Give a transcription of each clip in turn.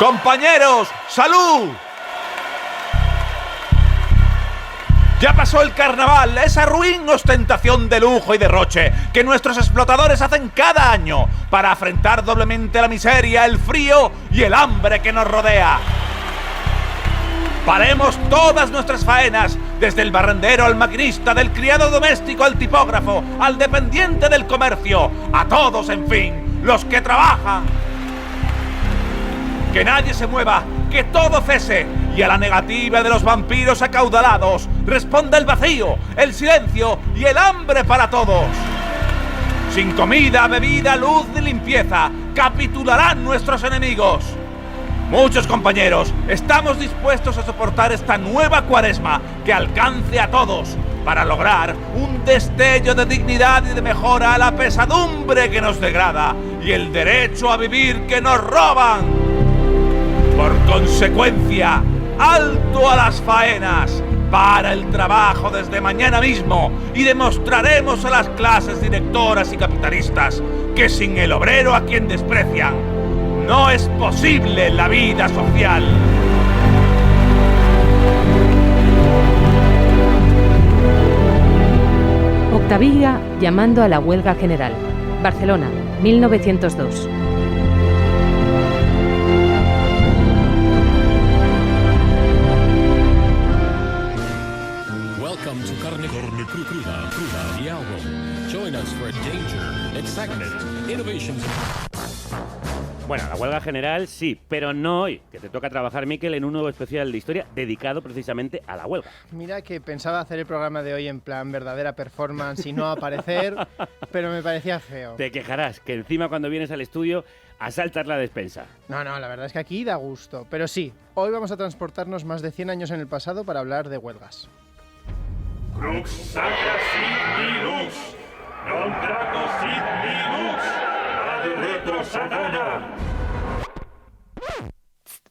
Compañeros, ¡salud! Ya pasó el carnaval, esa ruin ostentación de lujo y derroche que nuestros explotadores hacen cada año para afrontar doblemente la miseria, el frío y el hambre que nos rodea. Paremos todas nuestras faenas, desde el barrendero al maquinista, del criado doméstico al tipógrafo, al dependiente del comercio, a todos, en fin, los que trabajan. Que nadie se mueva, que todo cese, y a la negativa de los vampiros acaudalados responda el vacío, el silencio y el hambre para todos. Sin comida, bebida, luz ni limpieza, capitularán nuestros enemigos. Muchos compañeros, estamos dispuestos a soportar esta nueva cuaresma que alcance a todos para lograr un destello de dignidad y de mejora a la pesadumbre que nos degrada y el derecho a vivir que nos roban. Por consecuencia, alto a las faenas, para el trabajo desde mañana mismo y demostraremos a las clases directoras y capitalistas que sin el obrero a quien desprecian, no es posible la vida social. Octavia llamando a la huelga general. Barcelona, 1902. Welcome to Carne Cruda, the album. Join us for danger, excitement, innovations. Bueno, la huelga general sí, pero no hoy, que te toca trabajar, Miquel, en un nuevo especial de historia dedicado precisamente a la huelga. Mira que pensaba hacer el programa de hoy en plan verdadera performance y no aparecer, pero me parecía feo. Te quejarás, que encima cuando vienes al estudio asaltas la despensa. No, la verdad es que aquí da gusto. Pero sí, hoy vamos a transportarnos más de 100 años en el pasado para hablar de huelgas. Crux sacra sit linux, non trago sit linux, ad retro satana.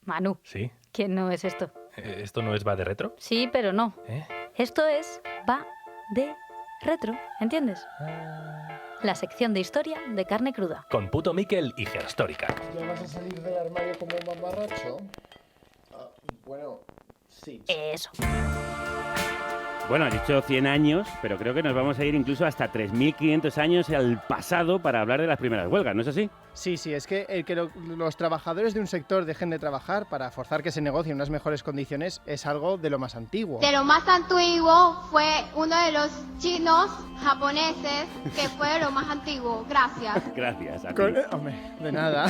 Manu, ¿Sí? ¿qué no es esto? ¿Esto no es va de retro? Sí, pero no. ¿Eh? Esto es va de retro, ¿entiendes? La sección de historia de Carne Cruda. Con Puto Miquel y Gerstórica. ¿Ya vas a salir del armario como un mamarracho? Bueno, sí. Eso. Bueno, has dicho 100 años, pero creo que nos vamos a ir incluso hasta 3.500 años al pasado para hablar de las primeras huelgas, ¿no es así? Sí, es que el que los trabajadores de un sector dejen de trabajar para forzar que se negocie unas mejores condiciones es algo de lo más antiguo. De lo más antiguo fue uno de los chinos japoneses que fue lo más antiguo. Gracias. Gracias a ti. Hombre, de nada.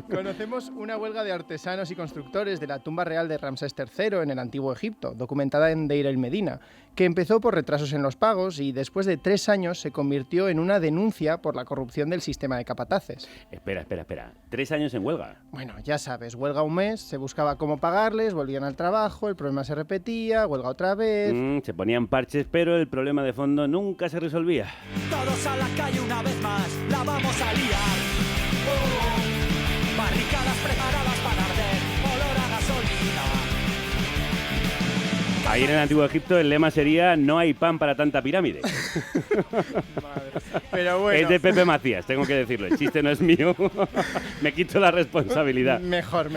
Conocemos una huelga de artesanos y constructores de la tumba real de Ramsés III en el Antiguo Egipto, documentada en Deir el-Medina, que empezó por retrasos en los pagos y después de 3 años se convirtió en una denuncia por la corrupción del sistema de capataces. Espera. 3 años en huelga. Bueno, ya sabes, huelga un mes, se buscaba cómo pagarles, volvían al trabajo, el problema se repetía, huelga otra vez... Se ponían parches, pero el problema de fondo nunca se resolvía. Todos a la calle una vez más, la vamos a liar. Barricadas preparadas para arder, olor a gasolina. Ahí en el Antiguo Egipto el lema sería no hay pan para tanta pirámide. Pero bueno... Es de Pepe Macías, tengo que decirlo. El chiste no es mío. Me quito la responsabilidad. Mejor.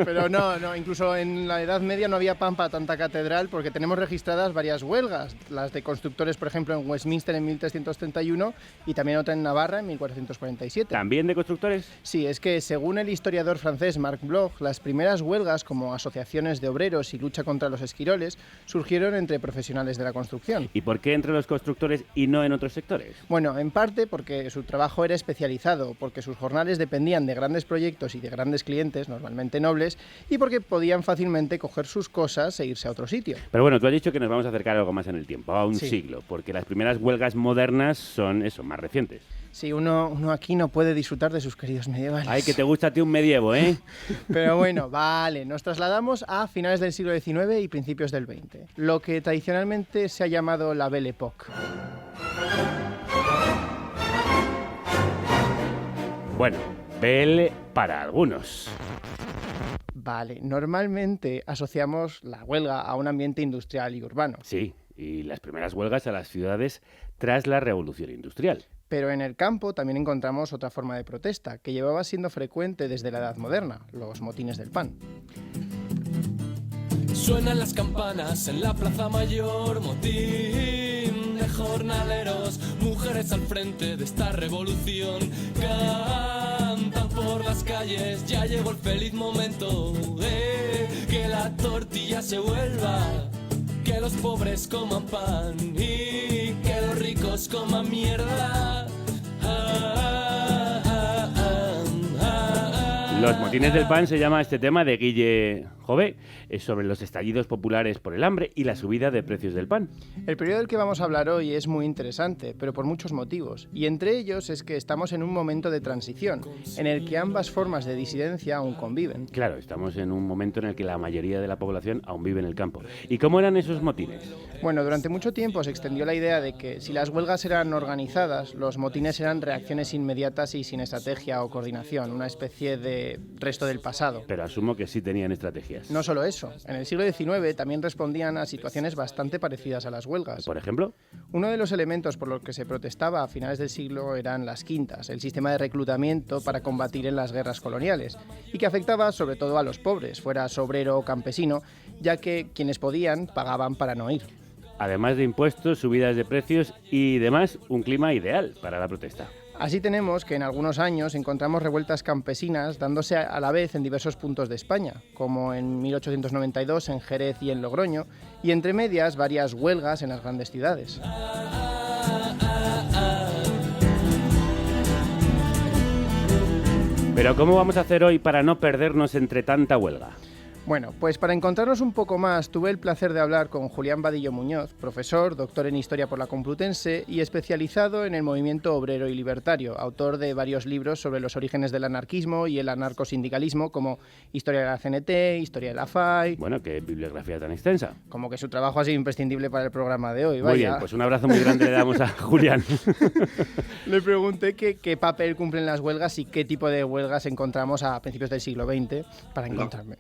Pero no, incluso en la Edad Media no había pan para tanta catedral porque tenemos registradas varias huelgas. Las de constructores, por ejemplo, en Westminster en 1331 y también otra en Navarra en 1447. ¿También de constructores? Sí, es que según el historiador francés Marc Bloch, las primeras huelgas como asociaciones de obreros y lucha contra los esquiroles surgieron entre profesionales de la construcción. ¿Y por qué entre los constructores y no en otros sectores? Bueno, en parte porque su trabajo era especializado, porque sus jornales dependían de grandes proyectos y de grandes clientes, normalmente nobles, y porque podían fácilmente coger sus cosas e irse a otro sitio. Pero bueno, tú has dicho que nos vamos a acercar algo más en el tiempo, a un Sí. siglo, porque las primeras huelgas modernas son eso, más recientes. Sí, uno aquí no puede disfrutar de sus queridos medievales. Ay, que te gusta a ti un medievo, ¿eh? Pero bueno, vale, nos trasladamos a finales del siglo XIX y principios del XX, lo que tradicionalmente se ha llamado la Belle Époque. Bueno, Belle para algunos. Vale, normalmente asociamos la huelga a un ambiente industrial y urbano. Sí, y las primeras huelgas a las ciudades tras la Revolución Industrial. Pero en el campo también encontramos otra forma de protesta, que llevaba siendo frecuente desde la Edad Moderna, los motines del pan. Suenan las campanas en la plaza mayor, motín de jornaleros, mujeres al frente de esta revolución, cantan por las calles, ya llegó el feliz momento, que la tortilla se vuelva, que los pobres coman pan y que los ricos coman mierda. Los motines del pan se llama este tema de Guille Jové, es sobre los estallidos populares por el hambre y la subida de precios del pan. El periodo del que vamos a hablar hoy es muy interesante, pero por muchos motivos, y entre ellos es que estamos en un momento de transición, en el que ambas formas de disidencia aún conviven. Claro, estamos en un momento en el que la mayoría de la población aún vive en el campo. ¿Y cómo eran esos motines? Bueno, durante mucho tiempo se extendió la idea de que si las huelgas eran organizadas, los motines eran reacciones inmediatas y sin estrategia o coordinación, una especie de resto del pasado. Pero asumo que sí tenían estrategias. No solo eso, en el siglo XIX también respondían a situaciones bastante parecidas a las huelgas. ¿Por ejemplo? Uno de los elementos por los que se protestaba a finales del siglo eran las quintas, el sistema de reclutamiento para combatir en las guerras coloniales, y que afectaba sobre todo a los pobres, fueras obrero o campesino, ya que quienes podían pagaban para no ir. Además de impuestos, subidas de precios y demás, un clima ideal para la protesta. Así tenemos que en algunos años encontramos revueltas campesinas dándose a la vez en diversos puntos de España, como en 1892 en Jerez y en Logroño, y entre medias varias huelgas en las grandes ciudades. Pero ¿cómo vamos a hacer hoy para no perdernos entre tanta huelga? Bueno, pues para encontrarnos un poco más, tuve el placer de hablar con Julián Vadillo Muñoz, profesor, doctor en Historia por la Complutense y especializado en el movimiento obrero y libertario, autor de varios libros sobre los orígenes del anarquismo y el anarcosindicalismo, como Historia de la CNT, Historia de la FAI... Bueno, qué bibliografía tan extensa. Como que su trabajo ha sido imprescindible para el programa de hoy, vaya. Muy bien, pues un abrazo muy grande le damos a Julián. Le pregunté qué papel cumplen las huelgas y qué tipo de huelgas encontramos a principios del siglo XX para encontrarme.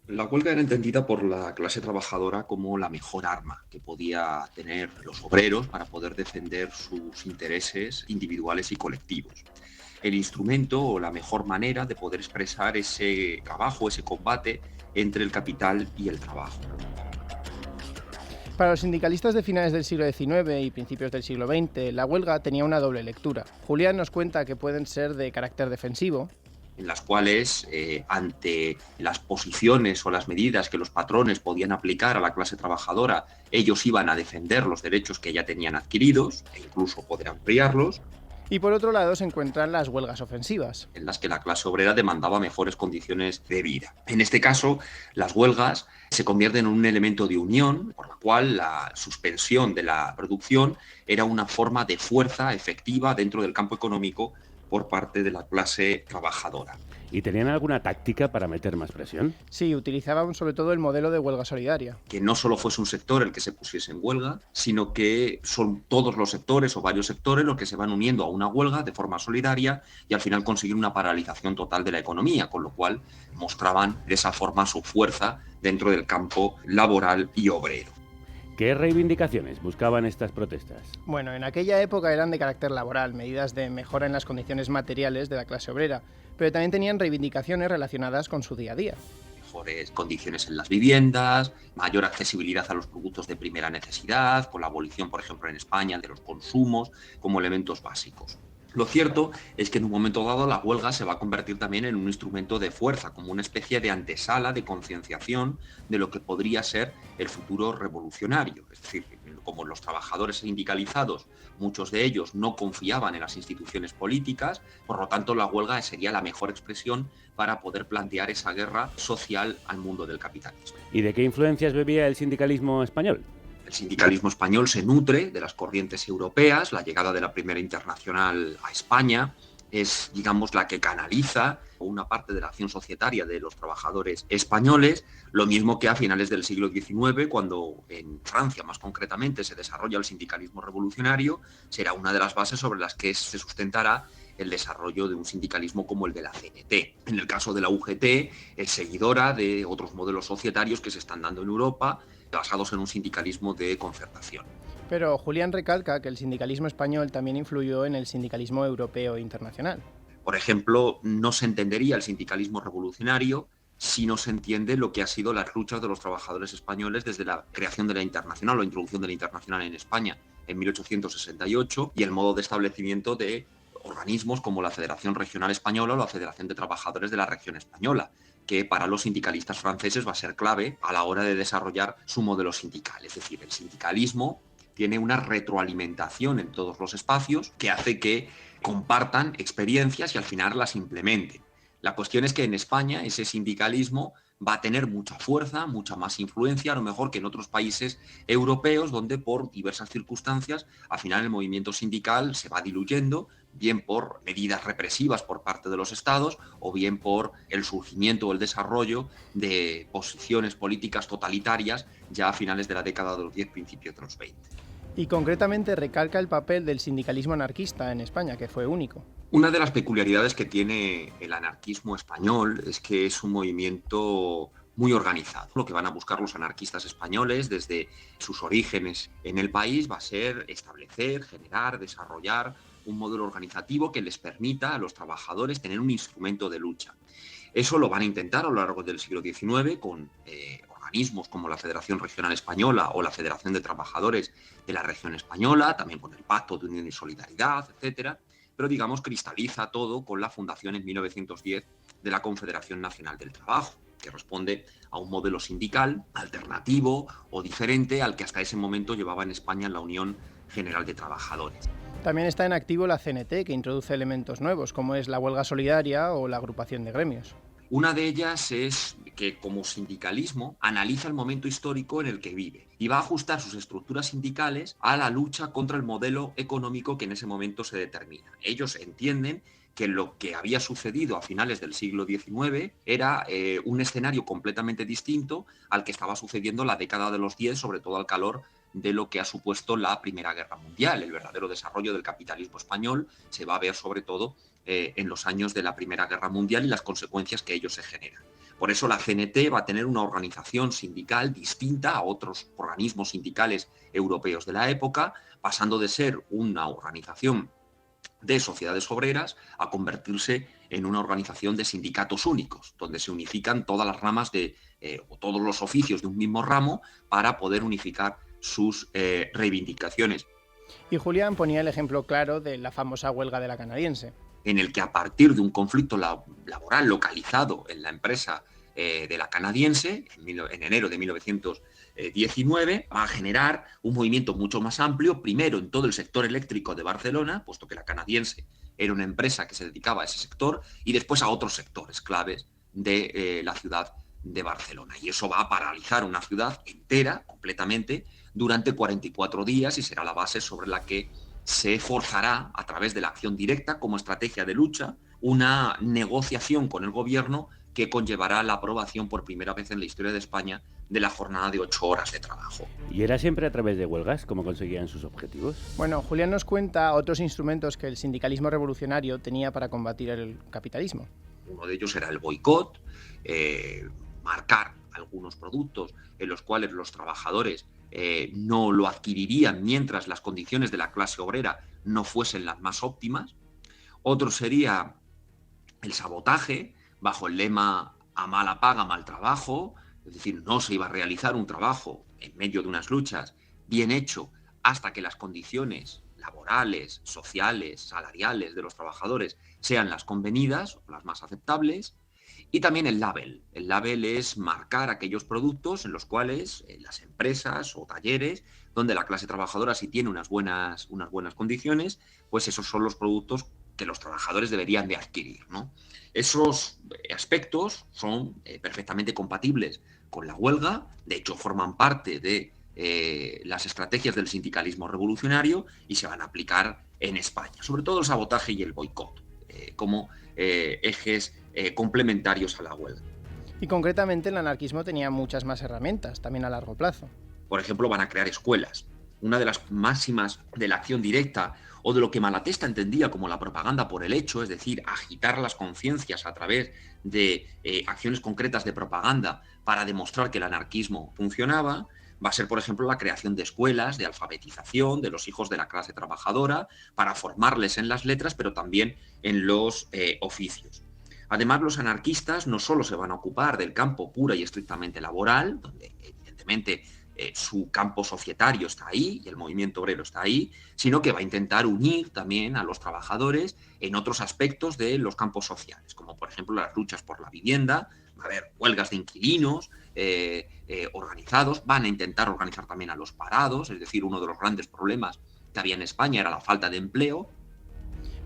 La huelga era entendida por la clase trabajadora como la mejor arma que podía tener los obreros para poder defender sus intereses individuales y colectivos. El instrumento o la mejor manera de poder expresar ese trabajo, ese combate entre el capital y el trabajo. Para los sindicalistas de finales del siglo XIX y principios del siglo XX, la huelga tenía una doble lectura. Julián nos cuenta que pueden ser de carácter defensivo, en las cuales, ante las posiciones o las medidas que los patrones podían aplicar a la clase trabajadora, ellos iban a defender los derechos que ya tenían adquiridos e incluso poder ampliarlos. Y por otro lado se encuentran las huelgas ofensivas, en las que la clase obrera demandaba mejores condiciones de vida. En este caso, las huelgas se convierten en un elemento de unión, por la cual la suspensión de la producción era una forma de fuerza efectiva dentro del campo económico por parte de la clase trabajadora. ¿Y tenían alguna táctica para meter más presión? Sí, utilizaban sobre todo el modelo de huelga solidaria. Que no solo fuese un sector el que se pusiese en huelga, sino que son todos los sectores o varios sectores los que se van uniendo a una huelga de forma solidaria y al final conseguir una paralización total de la economía, con lo cual mostraban de esa forma su fuerza dentro del campo laboral y obrero. ¿Qué reivindicaciones buscaban estas protestas? Bueno, en aquella época eran de carácter laboral, medidas de mejora en las condiciones materiales de la clase obrera, pero también tenían reivindicaciones relacionadas con su día a día. Mejores condiciones en las viviendas, mayor accesibilidad a los productos de primera necesidad, con la abolición, por ejemplo, en España, de los consumos como elementos básicos. Lo cierto es que en un momento dado la huelga se va a convertir también en un instrumento de fuerza, como una especie de antesala de concienciación de lo que podría ser el futuro revolucionario. Es decir, como los trabajadores sindicalizados, muchos de ellos no confiaban en las instituciones políticas, por lo tanto la huelga sería la mejor expresión para poder plantear esa guerra social al mundo del capitalismo. ¿Y de qué influencias bebía el sindicalismo español? El sindicalismo español se nutre de las corrientes europeas, la llegada de la Primera Internacional a España es, digamos, la que canaliza una parte de la acción societaria de los trabajadores españoles, lo mismo que a finales del siglo XIX, cuando en Francia más concretamente se desarrolla el sindicalismo revolucionario, será una de las bases sobre las que se sustentará el desarrollo de un sindicalismo como el de la CNT. En el caso de la UGT, es seguidora de otros modelos societarios que se están dando en Europa, basados en un sindicalismo de concertación. Pero Julián recalca que el sindicalismo español también influyó en el sindicalismo europeo e internacional. Por ejemplo, no se entendería el sindicalismo revolucionario si no se entiende lo que ha sido las luchas de los trabajadores españoles desde la creación de la Internacional o introducción de la Internacional en España en 1868 y el modo de establecimiento de organismos como la Federación Regional Española o la Federación de Trabajadores de la Región Española, que para los sindicalistas franceses va a ser clave a la hora de desarrollar su modelo sindical. Es decir, el sindicalismo tiene una retroalimentación en todos los espacios que hace que compartan experiencias y al final las implementen. La cuestión es que en España ese sindicalismo va a tener mucha fuerza, mucha más influencia, a lo mejor que en otros países europeos, donde por diversas circunstancias, al final el movimiento sindical se va diluyendo, bien por medidas represivas por parte de los estados o bien por el surgimiento o el desarrollo de posiciones políticas totalitarias ya a finales de la década de los 10, principios de los 20. Y concretamente recalca el papel del sindicalismo anarquista en España, que fue único. Una de las peculiaridades que tiene el anarquismo español es que es un movimiento muy organizado. Lo que van a buscar los anarquistas españoles desde sus orígenes en el país va a ser establecer, generar, desarrollar un modelo organizativo que les permita a los trabajadores tener un instrumento de lucha. Eso lo van a intentar a lo largo del siglo XIX con organismos como la Federación Regional Española o la Federación de Trabajadores de la Región Española, también con el Pacto de Unión y Solidaridad, etcétera. Pero digamos cristaliza todo con la fundación en 1910 de la Confederación Nacional del Trabajo, que responde a un modelo sindical alternativo o diferente al que hasta ese momento llevaba en España la Unión General de Trabajadores. También está en activo la CNT, que introduce elementos nuevos, como es la huelga solidaria o la agrupación de gremios. Una de ellas es que como sindicalismo analiza el momento histórico en el que vive y va a ajustar sus estructuras sindicales a la lucha contra el modelo económico que en ese momento se determina. Ellos entienden que lo que había sucedido a finales del siglo XIX era un escenario completamente distinto al que estaba sucediendo en la década de los 10, sobre todo al calor de lo que ha supuesto la Primera Guerra Mundial. El verdadero desarrollo del capitalismo español se va a ver sobre todo en los años de la Primera Guerra Mundial y las consecuencias que ello se generan. Por eso la CNT va a tener una organización sindical distinta a otros organismos sindicales europeos de la época, pasando de ser una organización de sociedades obreras a convertirse en una organización de sindicatos únicos, donde se unifican todas las ramas o todos los oficios de un mismo ramo para poder unificar sus reivindicaciones. Y Julián ponía el ejemplo claro de la famosa huelga de la canadiense, en el que a partir de un conflicto laboral localizado en la empresa de la canadiense, en enero de 1919, va a generar un movimiento mucho más amplio, primero en todo el sector eléctrico de Barcelona, puesto que la canadiense era una empresa que se dedicaba a ese sector, y después a otros sectores claves de la ciudad de Barcelona. Y eso va a paralizar una ciudad entera, completamente, durante 44 días y será la base sobre la que se forzará, a través de la acción directa como estrategia de lucha, una negociación con el gobierno que conllevará la aprobación por primera vez en la historia de España de la jornada de 8 horas de trabajo. ¿Y era siempre a través de huelgas cómo conseguían sus objetivos? Bueno, Julián nos cuenta otros instrumentos que el sindicalismo revolucionario tenía para combatir el capitalismo. Uno de ellos era el boicot, marcar algunos productos en los cuales los trabajadores no lo adquirirían mientras las condiciones de la clase obrera no fuesen las más óptimas. Otro sería el sabotaje, bajo el lema a mala paga, mal trabajo, es decir, no se iba a realizar un trabajo en medio de unas luchas bien hecho hasta que las condiciones laborales, sociales, salariales de los trabajadores sean las convenidas o las más aceptables. Y también el label. El label es marcar aquellos productos en los cuales las empresas o talleres donde la clase trabajadora sí tiene unas buenas condiciones, pues esos son los productos que los trabajadores deberían de adquirir, ¿no? Esos aspectos son perfectamente compatibles con la huelga, de hecho forman parte de las estrategias del sindicalismo revolucionario y se van a aplicar en España, sobre todo el sabotaje y el boicot, como ejes complementarios a la huelga. Y concretamente el anarquismo tenía muchas más herramientas, también a largo plazo. Por ejemplo, van a crear escuelas. Una de las máximas de la acción directa o de lo que Malatesta entendía como la propaganda por el hecho, es decir, agitar las conciencias a través de acciones concretas de propaganda para demostrar que el anarquismo funcionaba, va a ser, por ejemplo, la creación de escuelas de alfabetización de los hijos de la clase trabajadora para formarles en las letras, pero también en los oficios. Además, los anarquistas no solo se van a ocupar del campo pura y estrictamente laboral, donde evidentemente su campo societario está ahí y el movimiento obrero está ahí, sino que va a intentar unir también a los trabajadores en otros aspectos de los campos sociales, como por ejemplo las luchas por la vivienda. Va a haber huelgas de inquilinos organizados, van a intentar organizar también a los parados, es decir, uno de los grandes problemas que había en España era la falta de empleo.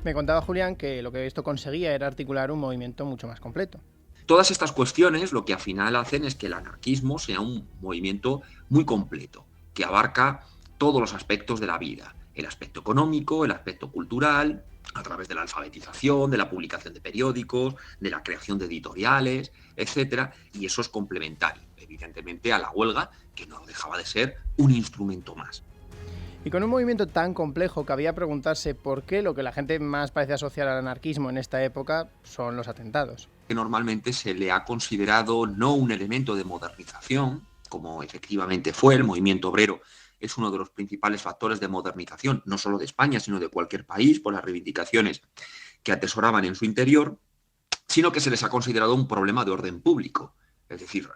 Me contaba Julián que lo que esto conseguía era articular un movimiento mucho más completo. Todas estas cuestiones lo que al final hacen es que el anarquismo sea un movimiento muy completo, que abarca todos los aspectos de la vida, el aspecto económico, el aspecto cultural, a través de la alfabetización, de la publicación de periódicos, de la creación de editoriales, etcétera, y eso es complementario, evidentemente, a la huelga, que no dejaba de ser un instrumento más. Y con un movimiento tan complejo, cabía preguntarse por qué lo que la gente más parece asociar al anarquismo en esta época son los atentados. Que normalmente se le ha considerado no un elemento de modernización, como efectivamente fue el movimiento obrero, es uno de los principales factores de modernización, no solo de España, sino de cualquier país, por las reivindicaciones que atesoraban en su interior, sino que se les ha considerado un problema de orden público. Es decir,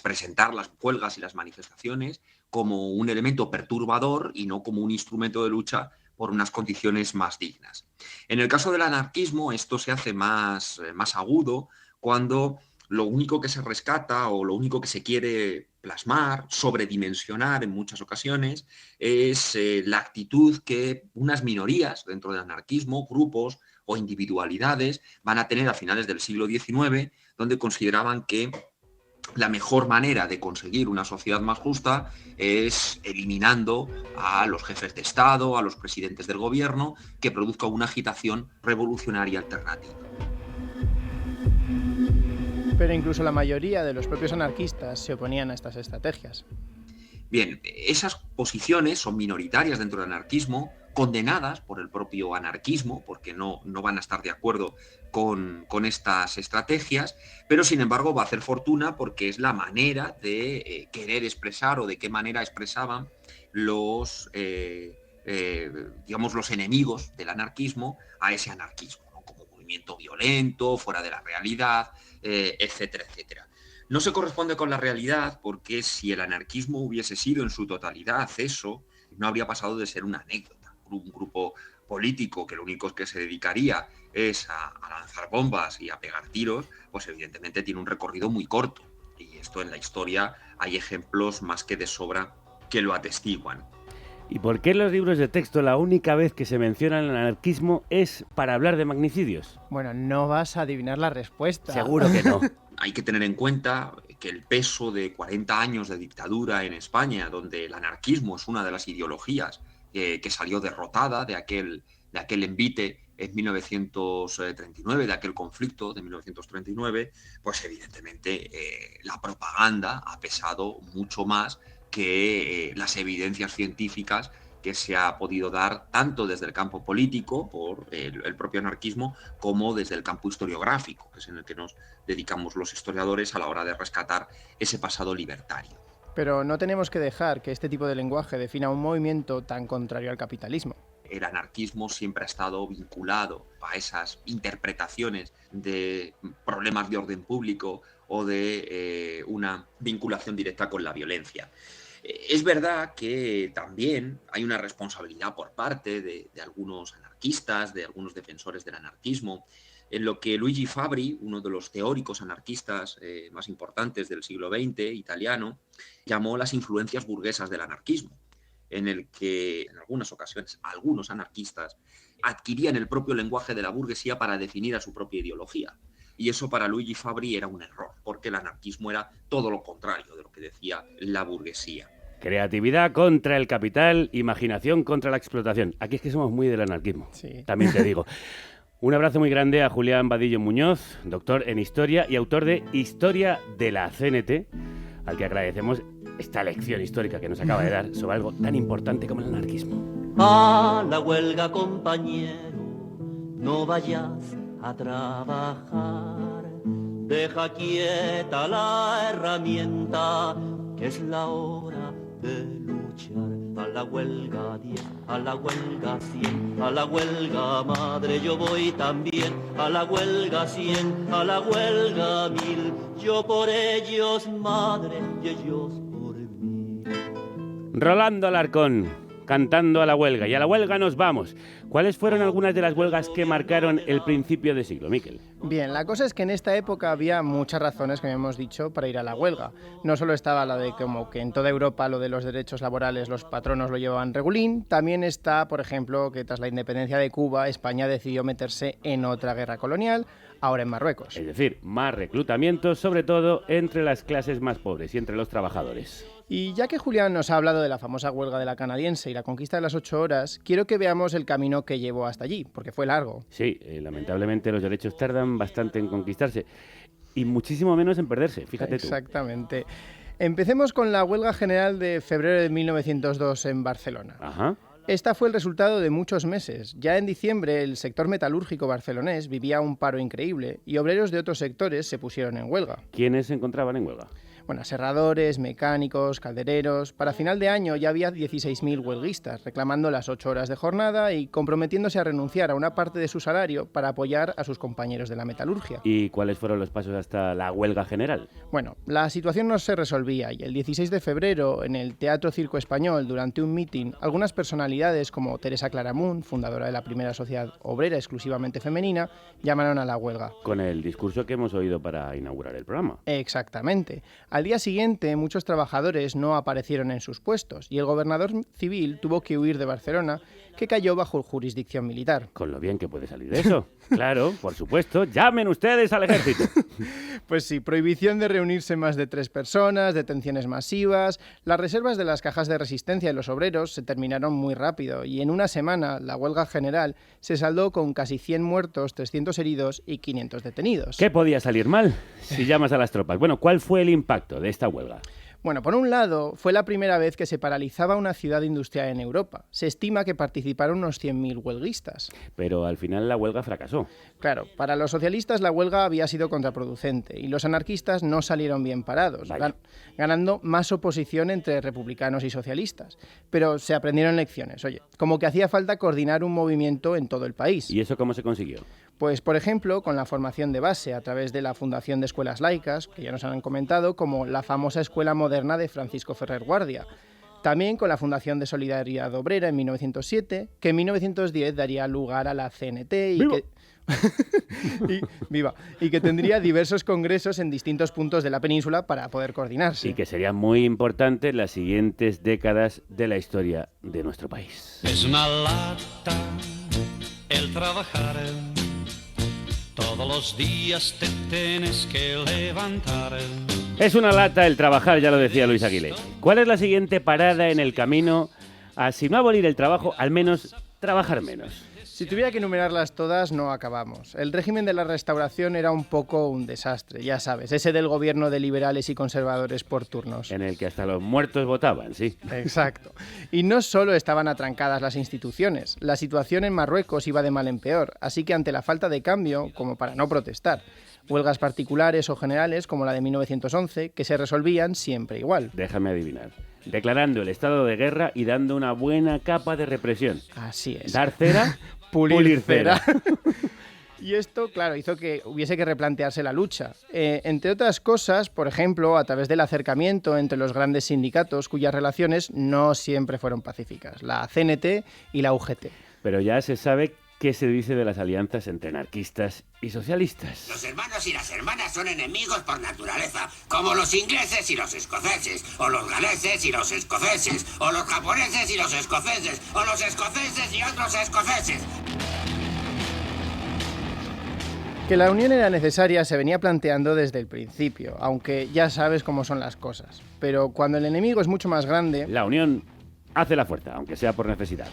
presentar las huelgas y las manifestaciones como un elemento perturbador y no como un instrumento de lucha por unas condiciones más dignas. En el caso del anarquismo, esto se hace más agudo cuando lo único que se rescata o lo único que se quiere plasmar, sobredimensionar en muchas ocasiones, es la actitud que unas minorías dentro del anarquismo, grupos o individualidades, van a tener a finales del siglo XIX, donde consideraban que la mejor manera de conseguir una sociedad más justa es eliminando a los jefes de Estado, a los presidentes del gobierno, que produzca una agitación revolucionaria alternativa. Pero incluso la mayoría de los propios anarquistas se oponían a estas estrategias. Bien, esas posiciones son minoritarias dentro del anarquismo, condenadas por el propio anarquismo, porque no van a estar de acuerdo con estas estrategias, pero sin embargo va a hacer fortuna porque es la manera de querer expresar o de qué manera expresaban los enemigos del anarquismo a ese anarquismo, ¿no? Como movimiento violento, fuera de la realidad, etcétera, etcétera. No se corresponde con la realidad porque si el anarquismo hubiese sido en su totalidad eso, no habría pasado de ser una anécdota. Un grupo político que lo único que se dedicaría es a lanzar bombas y a pegar tiros, pues evidentemente tiene un recorrido muy corto. Y esto en la historia hay ejemplos más que de sobra que lo atestiguan. ¿Y por qué en los libros de texto la única vez que se menciona el anarquismo es para hablar de magnicidios? Bueno, no vas a adivinar la respuesta. Seguro que no. Hay que tener en cuenta que el peso de 40 años de dictadura en España, donde el anarquismo es una de las ideologías que salió derrotada de aquel envite en 1939, de aquel conflicto de 1939, pues evidentemente la propaganda ha pesado mucho más que las evidencias científicas que se ha podido dar tanto desde el campo político, por el propio anarquismo, como desde el campo historiográfico, que es en el que nos dedicamos los historiadores a la hora de rescatar ese pasado libertario. Pero no tenemos que dejar que este tipo de lenguaje defina un movimiento tan contrario al capitalismo. El anarquismo siempre ha estado vinculado a esas interpretaciones de problemas de orden público o de una vinculación directa con la violencia. Es verdad que también hay una responsabilidad por parte de algunos anarquistas, de algunos defensores del anarquismo, en lo que Luigi Fabri, uno de los teóricos anarquistas más importantes del siglo XX, italiano, llamó las influencias burguesas del anarquismo, en el que en algunas ocasiones algunos anarquistas adquirían el propio lenguaje de la burguesía para definir a su propia ideología. Y eso para Luigi Fabri era un error, porque el anarquismo era todo lo contrario de lo que decía la burguesía. Creatividad contra el capital, imaginación contra la explotación. Aquí es que somos muy del anarquismo, sí. También te digo. Un abrazo muy grande a Julián Vadillo Muñoz, doctor en Historia y autor de Historia de la CNT, al que agradecemos esta lección histórica que nos acaba de dar sobre algo tan importante como el anarquismo. A la huelga, compañero, no vayas a trabajar. Deja quieta la herramienta, que es la hora de luchar. A la huelga 10, a la huelga 100, a la huelga madre yo voy también. A la huelga 100, a la huelga 1000, yo por ellos madre y ellos por mí. Rolando Alarcón, cantando a la huelga. Y a la huelga nos vamos. ¿Cuáles fueron algunas de las huelgas que marcaron el principio de siglo, Miquel? Bien, la cosa es que en esta época había muchas razones, como hemos dicho, para ir a la huelga. No solo estaba la de como que en toda Europa lo de los derechos laborales los patronos lo llevaban regulín, también está, por ejemplo, que tras la independencia de Cuba, España decidió meterse en otra guerra colonial, ahora en Marruecos. Es decir, más reclutamientos, sobre todo entre las clases más pobres y entre los trabajadores. Y ya que Julián nos ha hablado de la famosa huelga de la canadiense y la conquista de las 8 horas, quiero que veamos el camino que llevó hasta allí, porque fue largo. Sí, lamentablemente los derechos tardan bastante en conquistarse y muchísimo menos en perderse, fíjate tú. Exactamente. Empecemos con la huelga general de febrero de 1902 en Barcelona. Ajá. Esta fue el resultado de muchos meses. Ya en diciembre el sector metalúrgico barcelonés vivía un paro increíble y obreros de otros sectores se pusieron en huelga. ¿Quiénes se encontraban en huelga? Bueno, aserradores, mecánicos, caldereros. Para final de año ya había 16.000 huelguistas reclamando las 8 horas de jornada y comprometiéndose a renunciar a una parte de su salario para apoyar a sus compañeros de la metalurgia. ¿Y cuáles fueron los pasos hasta la huelga general? Bueno, la situación no se resolvía y el 16 de febrero en el Teatro Circo Español, durante un mitin, algunas personalidades como Teresa Claramunt, fundadora de la primera sociedad obrera exclusivamente femenina, llamaron a la huelga. Con el discurso que hemos oído para inaugurar el programa. Exactamente. Al día siguiente, muchos trabajadores no aparecieron en sus puestos y el gobernador civil tuvo que huir de Barcelona, que cayó bajo jurisdicción militar. Con lo bien que puede salir de eso. Claro, por supuesto. ¡Llamen ustedes al ejército! Pues sí, prohibición de reunirse más de 3 personas, detenciones masivas. Las reservas de las cajas de resistencia de los obreros se terminaron muy rápido y en una semana la huelga general se saldó con casi 100 muertos, 300 heridos y 500 detenidos. ¿Qué podía salir mal si llamas a las tropas? Bueno, ¿cuál fue el impacto de esta huelga? Bueno, por un lado, fue la primera vez que se paralizaba una ciudad industrial en Europa. Se estima que participaron unos 100.000 huelguistas. Pero al final la huelga fracasó. Claro, para los socialistas la huelga había sido contraproducente y los anarquistas no salieron bien parados, ganando más oposición entre republicanos y socialistas. Pero se aprendieron lecciones, oye, como que hacía falta coordinar un movimiento en todo el país. ¿Y eso cómo se consiguió? Pues, por ejemplo, con la formación de base a través de la Fundación de Escuelas Laicas, que ya nos han comentado, como la famosa Escuela Moderna de Francisco Ferrer Guardia. También con la Fundación de Solidaridad Obrera en 1907, que en 1910 daría lugar a la CNT y que tendría diversos congresos en distintos puntos de la península para poder coordinarse. Y que sería muy importante en las siguientes décadas de la historia de nuestro país. Es una lata el trabajar. Todos los días te tienes que levantar. Es una lata el trabajar, ya lo decía Luis Aguilé. ¿Cuál es la siguiente parada en el camino a, si no abolir el trabajo, al menos trabajar menos? Si tuviera que enumerarlas todas, no acabamos. El régimen de la Restauración era un poco un desastre, ya sabes, ese del gobierno de liberales y conservadores por turnos. En el que hasta los muertos votaban, sí. Exacto. Y no solo estaban atrancadas las instituciones, la situación en Marruecos iba de mal en peor, así que ante la falta de cambio, como para no protestar, huelgas particulares o generales, como la de 1911, que se resolvían siempre igual. Déjame adivinar. Declarando el estado de guerra y dando una buena capa de represión. Así es. Dar cera, pulir cera. Y esto, claro, hizo que hubiese que replantearse la lucha. Entre otras cosas, por ejemplo, a través del acercamiento entre los grandes sindicatos cuyas relaciones no siempre fueron pacíficas, la CNT y la UGT. Pero ya se sabe qué se dice de las alianzas entre anarquistas y socialistas. Los hermanos y las hermanas son enemigos por naturaleza, como los ingleses y los escoceses, o los galeses y los escoceses, o los japoneses y los escoceses, o los escoceses y otros escoceses. Que la unión era necesaria se venía planteando desde el principio, aunque ya sabes cómo son las cosas. Pero cuando el enemigo es mucho más grande... La unión hace la fuerza, aunque sea por necesidad.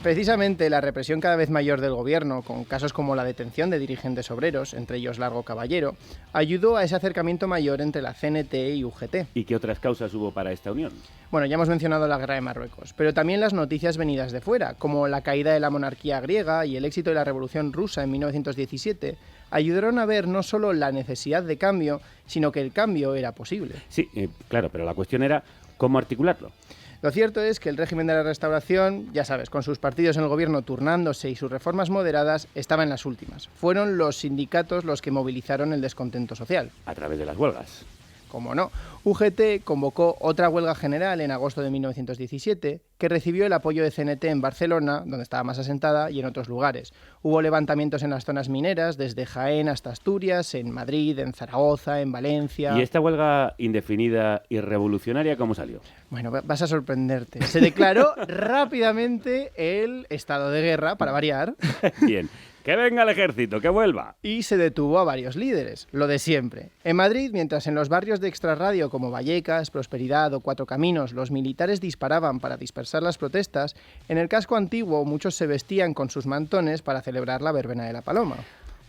Precisamente la represión cada vez mayor del gobierno, con casos como la detención de dirigentes obreros, entre ellos Largo Caballero, ayudó a ese acercamiento mayor entre la CNT y UGT. ¿Y qué otras causas hubo para esta unión? Bueno, ya hemos mencionado la guerra de Marruecos, pero también las noticias venidas de fuera, como la caída de la monarquía griega y el éxito de la Revolución Rusa en 1917, ayudaron a ver no solo la necesidad de cambio, sino que el cambio era posible. Sí, claro, pero la cuestión era cómo articularlo. Lo cierto es que el régimen de la Restauración, ya sabes, con sus partidos en el gobierno turnándose y sus reformas moderadas, estaba en las últimas. Fueron los sindicatos los que movilizaron el descontento social. A través de las huelgas. Como no, UGT convocó otra huelga general en agosto de 1917, que recibió el apoyo de CNT en Barcelona, donde estaba más asentada, y en otros lugares. Hubo levantamientos en las zonas mineras, desde Jaén hasta Asturias, en Madrid, en Zaragoza, en Valencia... ¿Y esta huelga indefinida y revolucionaria cómo salió? Bueno, vas a sorprenderte. Se declaró rápidamente el estado de guerra, para variar. Bien. ¡Que venga el ejército, que vuelva! Y se detuvo a varios líderes, lo de siempre. En Madrid, mientras en los barrios de extrarradio como Vallecas, Prosperidad o Cuatro Caminos los militares disparaban para dispersar las protestas, en el casco antiguo muchos se vestían con sus mantones para celebrar la verbena de la Paloma.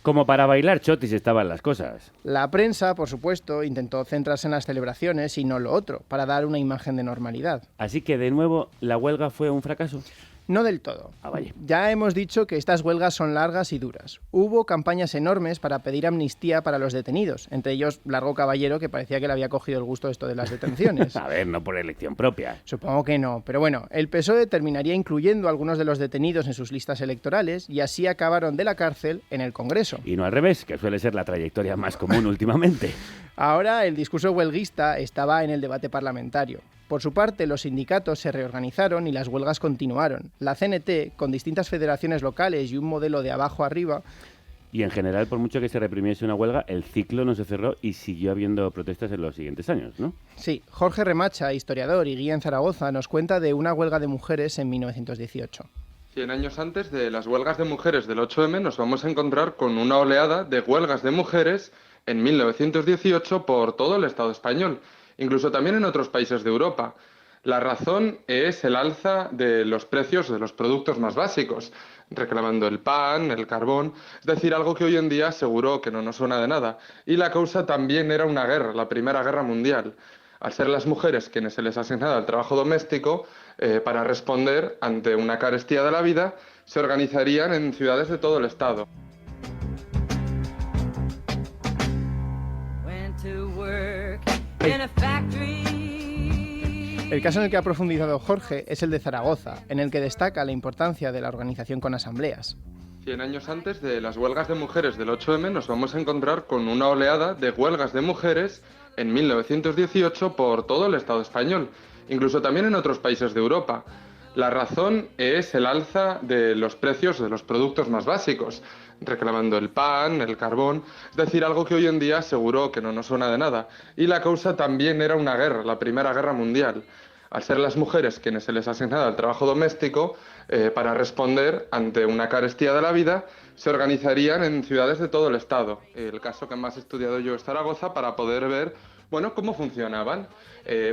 Como para bailar chotis estaban las cosas. La prensa, por supuesto, intentó centrarse en las celebraciones y no lo otro, para dar una imagen de normalidad. Así que, de nuevo, ¿la huelga fue un fracaso? No del todo. Vaya. Ya hemos dicho que estas huelgas son largas y duras. Hubo campañas enormes para pedir amnistía para los detenidos, entre ellos Largo Caballero, que parecía que le había cogido el gusto esto de las detenciones. A ver, no por elección propia. Supongo que no, pero bueno, el PSOE terminaría incluyendo a algunos de los detenidos en sus listas electorales y así acabaron de la cárcel en el Congreso. Y no al revés, que suele ser la trayectoria más común últimamente. Ahora el discurso huelguista estaba en el debate parlamentario. Por su parte, los sindicatos se reorganizaron y las huelgas continuaron. La CNT, con distintas federaciones locales y un modelo de abajo arriba... Y en general, por mucho que se reprimiese una huelga, el ciclo no se cerró y siguió habiendo protestas en los siguientes años, ¿no? Sí, Jorge Remacha, historiador y guía en Zaragoza, nos cuenta de una huelga de mujeres en 1918. 100 años antes de las huelgas de mujeres del 8M nos vamos a encontrar con una oleada de huelgas de mujeres en 1918 por todo el Estado español, incluso también en otros países de Europa. La razón es el alza de los precios de los productos más básicos, reclamando el pan, el carbón, es decir, algo que hoy en día seguro que no nos suena de nada. Y la causa también era una guerra, la Primera Guerra Mundial. Al ser las mujeres quienes se les asignaba el trabajo doméstico, para responder ante una carestía de la vida, se organizarían en ciudades de todo el Estado. El caso en el que ha profundizado Jorge es el de Zaragoza, en el que destaca la importancia de la organización con asambleas. 100 años antes de las huelgas de mujeres del 8M nos vamos a encontrar con una oleada de huelgas de mujeres en 1918 por todo el Estado español, incluso también en otros países de Europa. La razón es el alza de los precios de los productos más básicos, reclamando el pan, el carbón, es decir, algo que hoy en día seguro que no nos suena de nada. Y la causa también era una guerra, la Primera Guerra Mundial. Al ser las mujeres quienes se les asignaba el trabajo doméstico, para responder ante una carestía de la vida, se organizarían en ciudades de todo el Estado. El caso que más he estudiado yo es Zaragoza para poder ver, bueno, cómo funcionaban.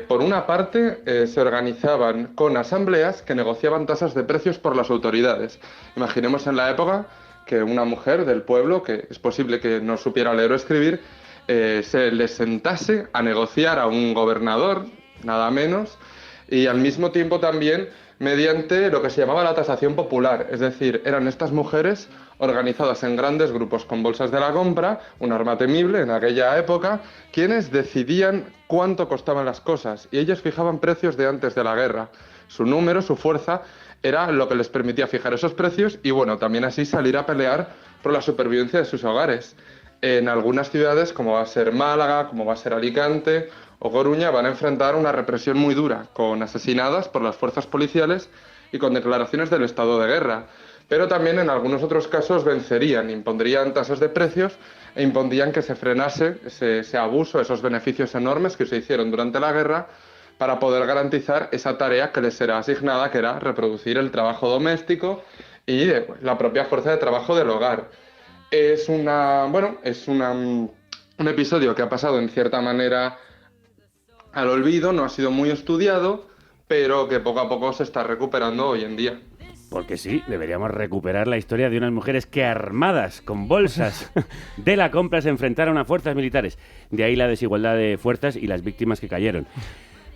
Por una parte, se organizaban con asambleas que negociaban tasas de precios por las autoridades. Imaginemos en la época que una mujer del pueblo, que es posible que no supiera leer o escribir, se le sentase a negociar a un gobernador, nada menos, y al mismo tiempo también mediante lo que se llamaba la tasación popular, es decir, eran estas mujeres organizadas en grandes grupos con bolsas de la compra, un arma temible en aquella época, quienes decidían cuánto costaban las cosas y ellos fijaban precios de antes de la guerra. Su número, su fuerza, era lo que les permitía fijar esos precios y bueno, también así salir a pelear por la supervivencia de sus hogares. En algunas ciudades, como va a ser Málaga, como va a ser Alicante o Coruña, van a enfrentar una represión muy dura, con asesinadas por las fuerzas policiales y con declaraciones del estado de guerra. Pero también en algunos otros casos vencerían, impondrían tasas de precios e impondrían que se frenase ese abuso, esos beneficios enormes que se hicieron durante la guerra para poder garantizar esa tarea que les será asignada, que era reproducir el trabajo doméstico y la propia fuerza de trabajo del hogar. Es un episodio que ha pasado en cierta manera al olvido, no ha sido muy estudiado, pero que poco a poco se está recuperando hoy en día. Porque sí, deberíamos recuperar la historia de unas mujeres que armadas con bolsas de la compra se enfrentaron a fuerzas militares. De ahí la desigualdad de fuerzas y las víctimas que cayeron.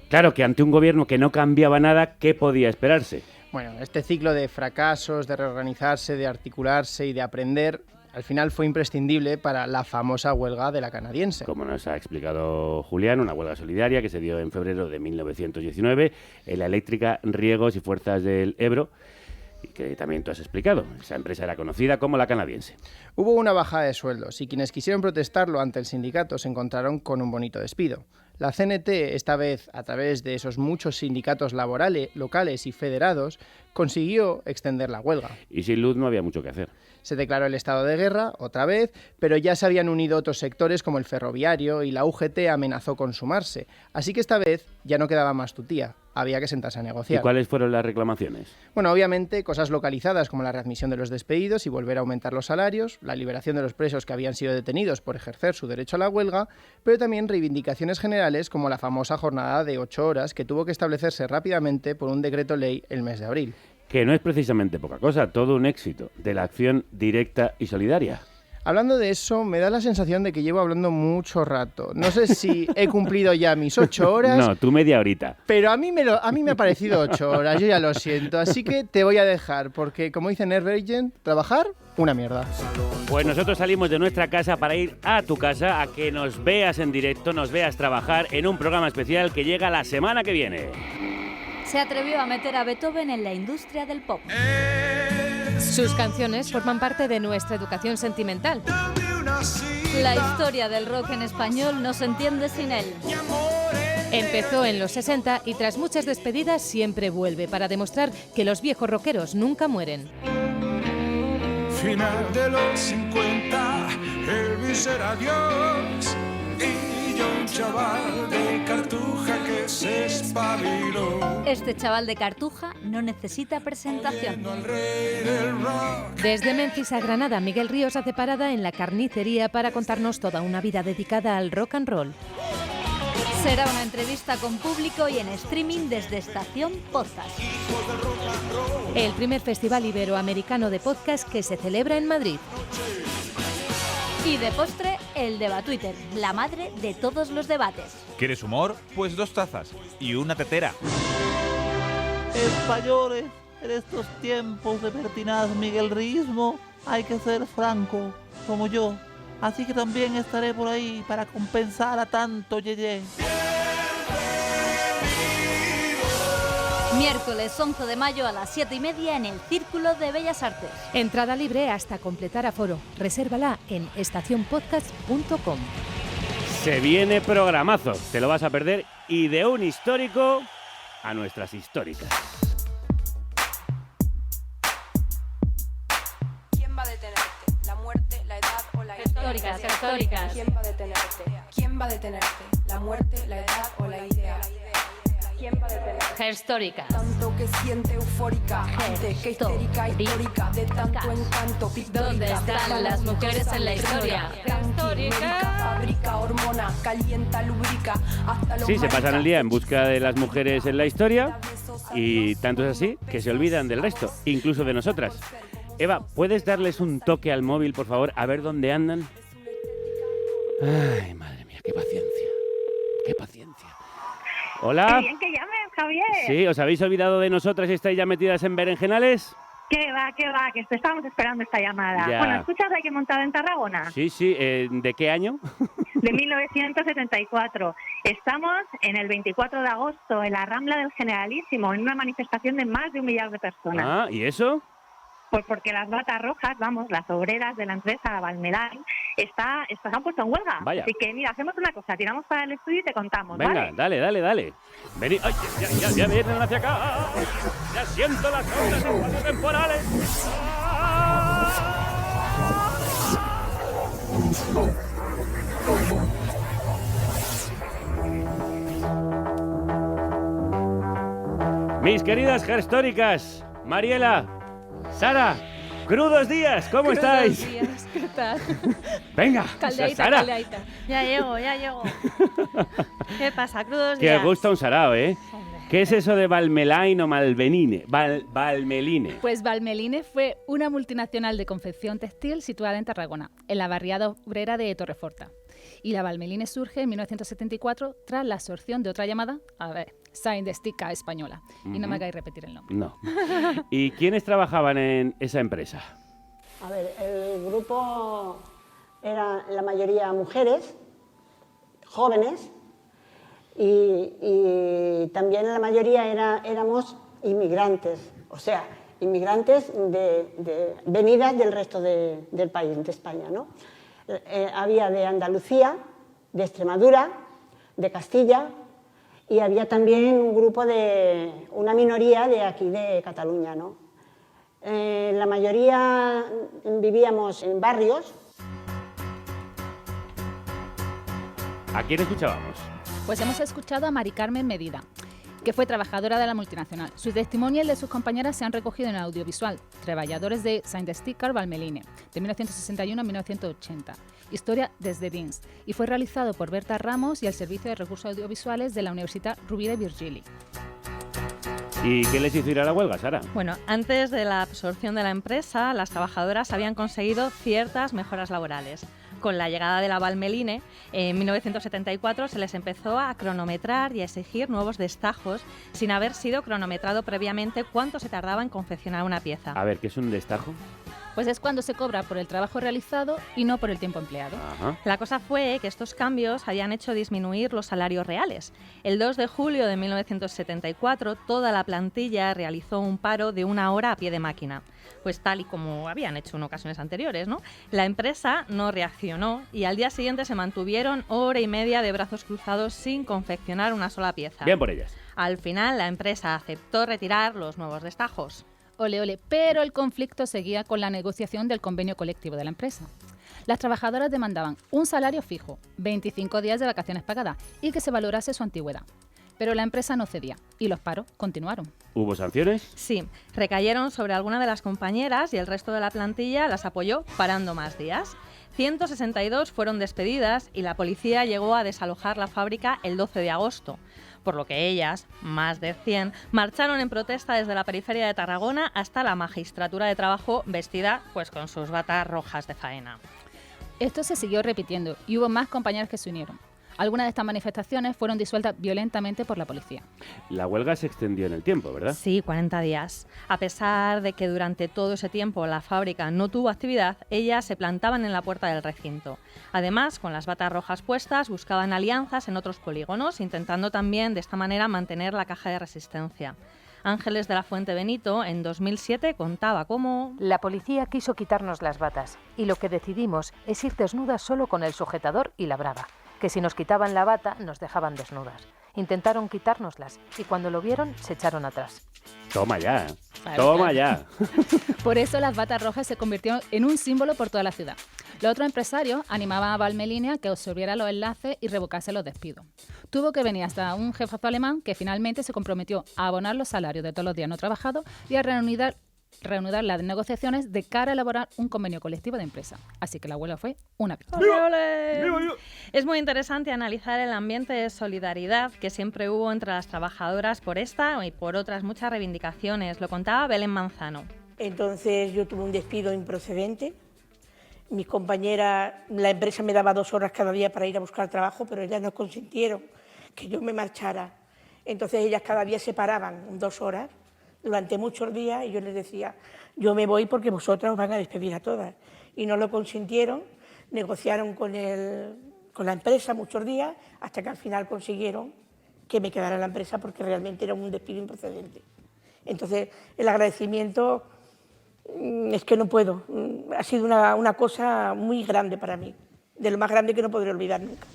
Claro que ante un gobierno que no cambiaba nada, ¿qué podía esperarse? Bueno, este ciclo de fracasos, de reorganizarse, de articularse y de aprender al final fue imprescindible para la famosa huelga de la canadiense. Como nos ha explicado Julián, una huelga solidaria que se dio en febrero de 1919 en la eléctrica Riegos y Fuerzas del Ebro, y que también tú has explicado. Esa empresa era conocida como la canadiense. Hubo una bajada de sueldos y quienes quisieron protestarlo ante el sindicato se encontraron con un bonito despido. La CNT, esta vez a través de esos muchos sindicatos laborales, locales y federados, consiguió extender la huelga. Y sin luz no había mucho que hacer. Se declaró el estado de guerra, otra vez, pero ya se habían unido otros sectores como el ferroviario y la UGT amenazó con sumarse. Así que esta vez ya no quedaba más tutía, había que sentarse a negociar. ¿Y cuáles fueron las reclamaciones? Bueno, obviamente cosas localizadas como la readmisión de los despedidos y volver a aumentar los salarios, la liberación de los presos que habían sido detenidos por ejercer su derecho a la huelga, pero también reivindicaciones generales como la famosa jornada de 8 horas que tuvo que establecerse rápidamente por un decreto ley el mes de abril. Que no es precisamente poca cosa, todo un éxito de la acción directa y solidaria. Hablando de eso, me da la sensación de que llevo hablando mucho rato. No sé si he cumplido ya mis 8 horas. No, tú media horita. Pero a mí me ha parecido 8 horas, yo ya lo siento. Así que te voy a dejar, porque como dice Nervergent, trabajar, una mierda. Pues nosotros salimos de nuestra casa para ir a tu casa, a que nos veas en directo, nos veas trabajar en un programa especial que llega la semana que viene. Se atrevió a meter a Beethoven en la industria del pop. Sus canciones forman parte de nuestra educación sentimental. La historia del rock en español no se entiende sin él. Empezó en los 60 y tras muchas despedidas siempre vuelve para demostrar que los viejos rockeros nunca mueren. Final de los 50, Elvis era Dios y yo un chaval de Cartuja que se espabiló. Este chaval de Cartuja no necesita presentación. Desde Memphis a Granada, Miguel Ríos hace parada en la carnicería para contarnos toda una vida dedicada al rock and roll. Será una entrevista con público y en streaming desde Estación Podcast. El primer festival iberoamericano de podcast que se celebra en Madrid. Y de postre, el Debatwitter, la madre de todos los debates. ¿Quieres humor? Pues 2 tazas y una tetera. Españoles, en estos tiempos de pertinaz miguelriismo hay que ser franco, como yo. Así que también estaré por ahí para compensar a tanto yeye. Miércoles 11 de mayo a las 7:30 en el Círculo de Bellas Artes. Entrada libre hasta completar aforo. Resérvala en estacionpodcast.com. Se viene programazo, te lo vas a perder, y de un histórico a nuestras históricas. ¿Quién va a detenerte? ¿La muerte, la edad o la idea? Históricas. ¿Quién va a detenerte? ¿Quién va a detenerte? ¿La muerte, la edad o la idea? ¿Quién va a detenerte? Históricas. Tanto que siente eufórica, ante que histérica, histórica, de tanto encanto pictórica. ¿Dónde están las mujeres en la historia? Histórica. Fabrica hormona, calienta, lubrica, hasta los Sí, se pasan el día en busca de las mujeres en la historia y tanto es así que se olvidan del resto, incluso de nosotras. Eva, ¿puedes darles un toque al móvil, por favor, a ver dónde andan? Ay, madre mía, qué paciencia. Qué paciencia. Hola. Qué bien que llames, Javier. Sí, ¿os habéis olvidado de nosotras y estáis ya metidas en berenjenales? Que va, que estábamos esperando esta llamada. Ya. Bueno, ¿escuchas la que he montado en Tarragona? Sí, ¿de qué año? De 1974. Estamos en el 24 de agosto en la Rambla del Generalísimo, en una manifestación de más de 1 millar de personas. Ah, ¿y eso? Pues porque las batas rojas, las obreras de la empresa La Valmelán, se han puesto en huelga. Vaya. Así que mira, hacemos una cosa, tiramos para el estudio y te contamos, Venga, ¿vale? dale. Vení. Ay, ya vienen hacia acá. Ya siento las ondas temporales. Mis queridas gestóricas, Mariela, Sara, crudos días, ¿cómo estáis? Días, ¿qué tal? Venga, Caldeadita, Sara. caldeadita. Ya llego. ¿Qué pasa? Crudos Que días. os gusta un sarao, ¿eh? ¿Qué es eso de Valmelain o Malvenine? Valmeline. Pues Valmeline fue una multinacional de confección textil situada en Tarragona, en la barriada obrera de Torreforta. Y la Valmeline surge en 1974 tras la absorción de otra llamada, Saindestica española. Y no me hagáis repetir el nombre. No. ¿Y quiénes trabajaban en esa empresa? A ver, el grupo era la mayoría mujeres, jóvenes, y también la mayoría éramos inmigrantes, o sea, inmigrantes venidas del resto del país, de España, ¿no? Había de Andalucía, de Extremadura, de Castilla, y había también un grupo una minoría de aquí de Cataluña, ¿no? La mayoría vivíamos en barrios. ¿A quién escuchábamos? Pues hemos escuchado a Mari Carmen Medina, que fue trabajadora de la multinacional. Sus testimonios de sus compañeras se han recogido en el audiovisual Treballadores de Saint-Sticar Valmeline, de 1961 a 1980. Historia desde dins, y fue realizado por Berta Ramos y el Servicio de Recursos Audiovisuales de la Universitat Rovira i Virgili. ¿Y qué les hizo ir a la huelga, Sara? Bueno, antes de la absorción de la empresa, las trabajadoras habían conseguido ciertas mejoras laborales. Con la llegada de la Valmeline, en 1974 se les empezó a cronometrar y a exigir nuevos destajos sin haber sido cronometrado previamente cuánto se tardaba en confeccionar una pieza. A ver, ¿qué es un destajo? Pues es cuando se cobra por el trabajo realizado y no por el tiempo empleado. Ajá. La cosa fue que estos cambios habían hecho disminuir los salarios reales. El 2 de julio de 1974, toda la plantilla realizó un paro de 1 hora a pie de máquina. Pues tal y como habían hecho en ocasiones anteriores, ¿no? La empresa no reaccionó y al día siguiente se mantuvieron 1 hora y media de brazos cruzados sin confeccionar una sola pieza. Bien por ellas. Al final, la empresa aceptó retirar los nuevos destajos. Ole, ole, pero el conflicto seguía con la negociación del convenio colectivo de la empresa. Las trabajadoras demandaban un salario fijo, 25 días de vacaciones pagadas y que se valorase su antigüedad. Pero la empresa no cedía y los paros continuaron. ¿Hubo sanciones? Sí, recayeron sobre alguna de las compañeras y el resto de la plantilla las apoyó parando más días. 162 fueron despedidas y la policía llegó a desalojar la fábrica el 12 de agosto. Por lo que ellas, más de 100, marcharon en protesta desde la periferia de Tarragona hasta la Magistratura de Trabajo, vestida pues con sus batas rojas de faena. Esto se siguió repitiendo y hubo más compañeras que se unieron. Algunas de estas manifestaciones fueron disueltas violentamente por la policía. La huelga se extendió en el tiempo, ¿verdad? Sí, 40 días. A pesar de que durante todo ese tiempo la fábrica no tuvo actividad, ellas se plantaban en la puerta del recinto. Además, con las batas rojas puestas, buscaban alianzas en otros polígonos, intentando también de esta manera mantener la caja de resistencia. Ángeles de la Fuente Benito, en 2007, contaba cómo... La policía quiso quitarnos las batas y lo que decidimos es ir desnudas solo con el sujetador y la brava, que si nos quitaban la bata nos dejaban desnudas. Intentaron quitárnoslas y cuando lo vieron se echaron atrás. Toma ya, Claro, toma claro. ya. Por eso las batas rojas se convirtieron en un símbolo por toda la ciudad. Los otros empresarios animaban a Valmeline a que absorbiera los enlaces y revocase los despidos. Tuvo que venir hasta un jefazo alemán que finalmente se comprometió a abonar los salarios de todos los días no trabajados y a reanudar las negociaciones de cara a elaborar un convenio colectivo de empresa. Así que la huelga fue una victoria. ¡Ole, ole! Es muy interesante analizar el ambiente de solidaridad que siempre hubo entre las trabajadoras por esta y por otras muchas reivindicaciones. Lo contaba Belén Manzano. Entonces yo tuve un despido improcedente. Mis compañeras, la empresa me daba 2 horas cada día para ir a buscar trabajo, pero ellas no consintieron que yo me marchara. Entonces ellas cada día se paraban 2 horas durante muchos días y yo les decía, yo me voy porque vosotras os van a despedir a todas. Y no lo consintieron, negociaron con la empresa muchos días hasta que al final consiguieron que me quedara en la empresa porque realmente era un despido improcedente. Entonces el agradecimiento es que no puedo, ha sido una cosa muy grande para mí, de lo más grande que no podré olvidar nunca.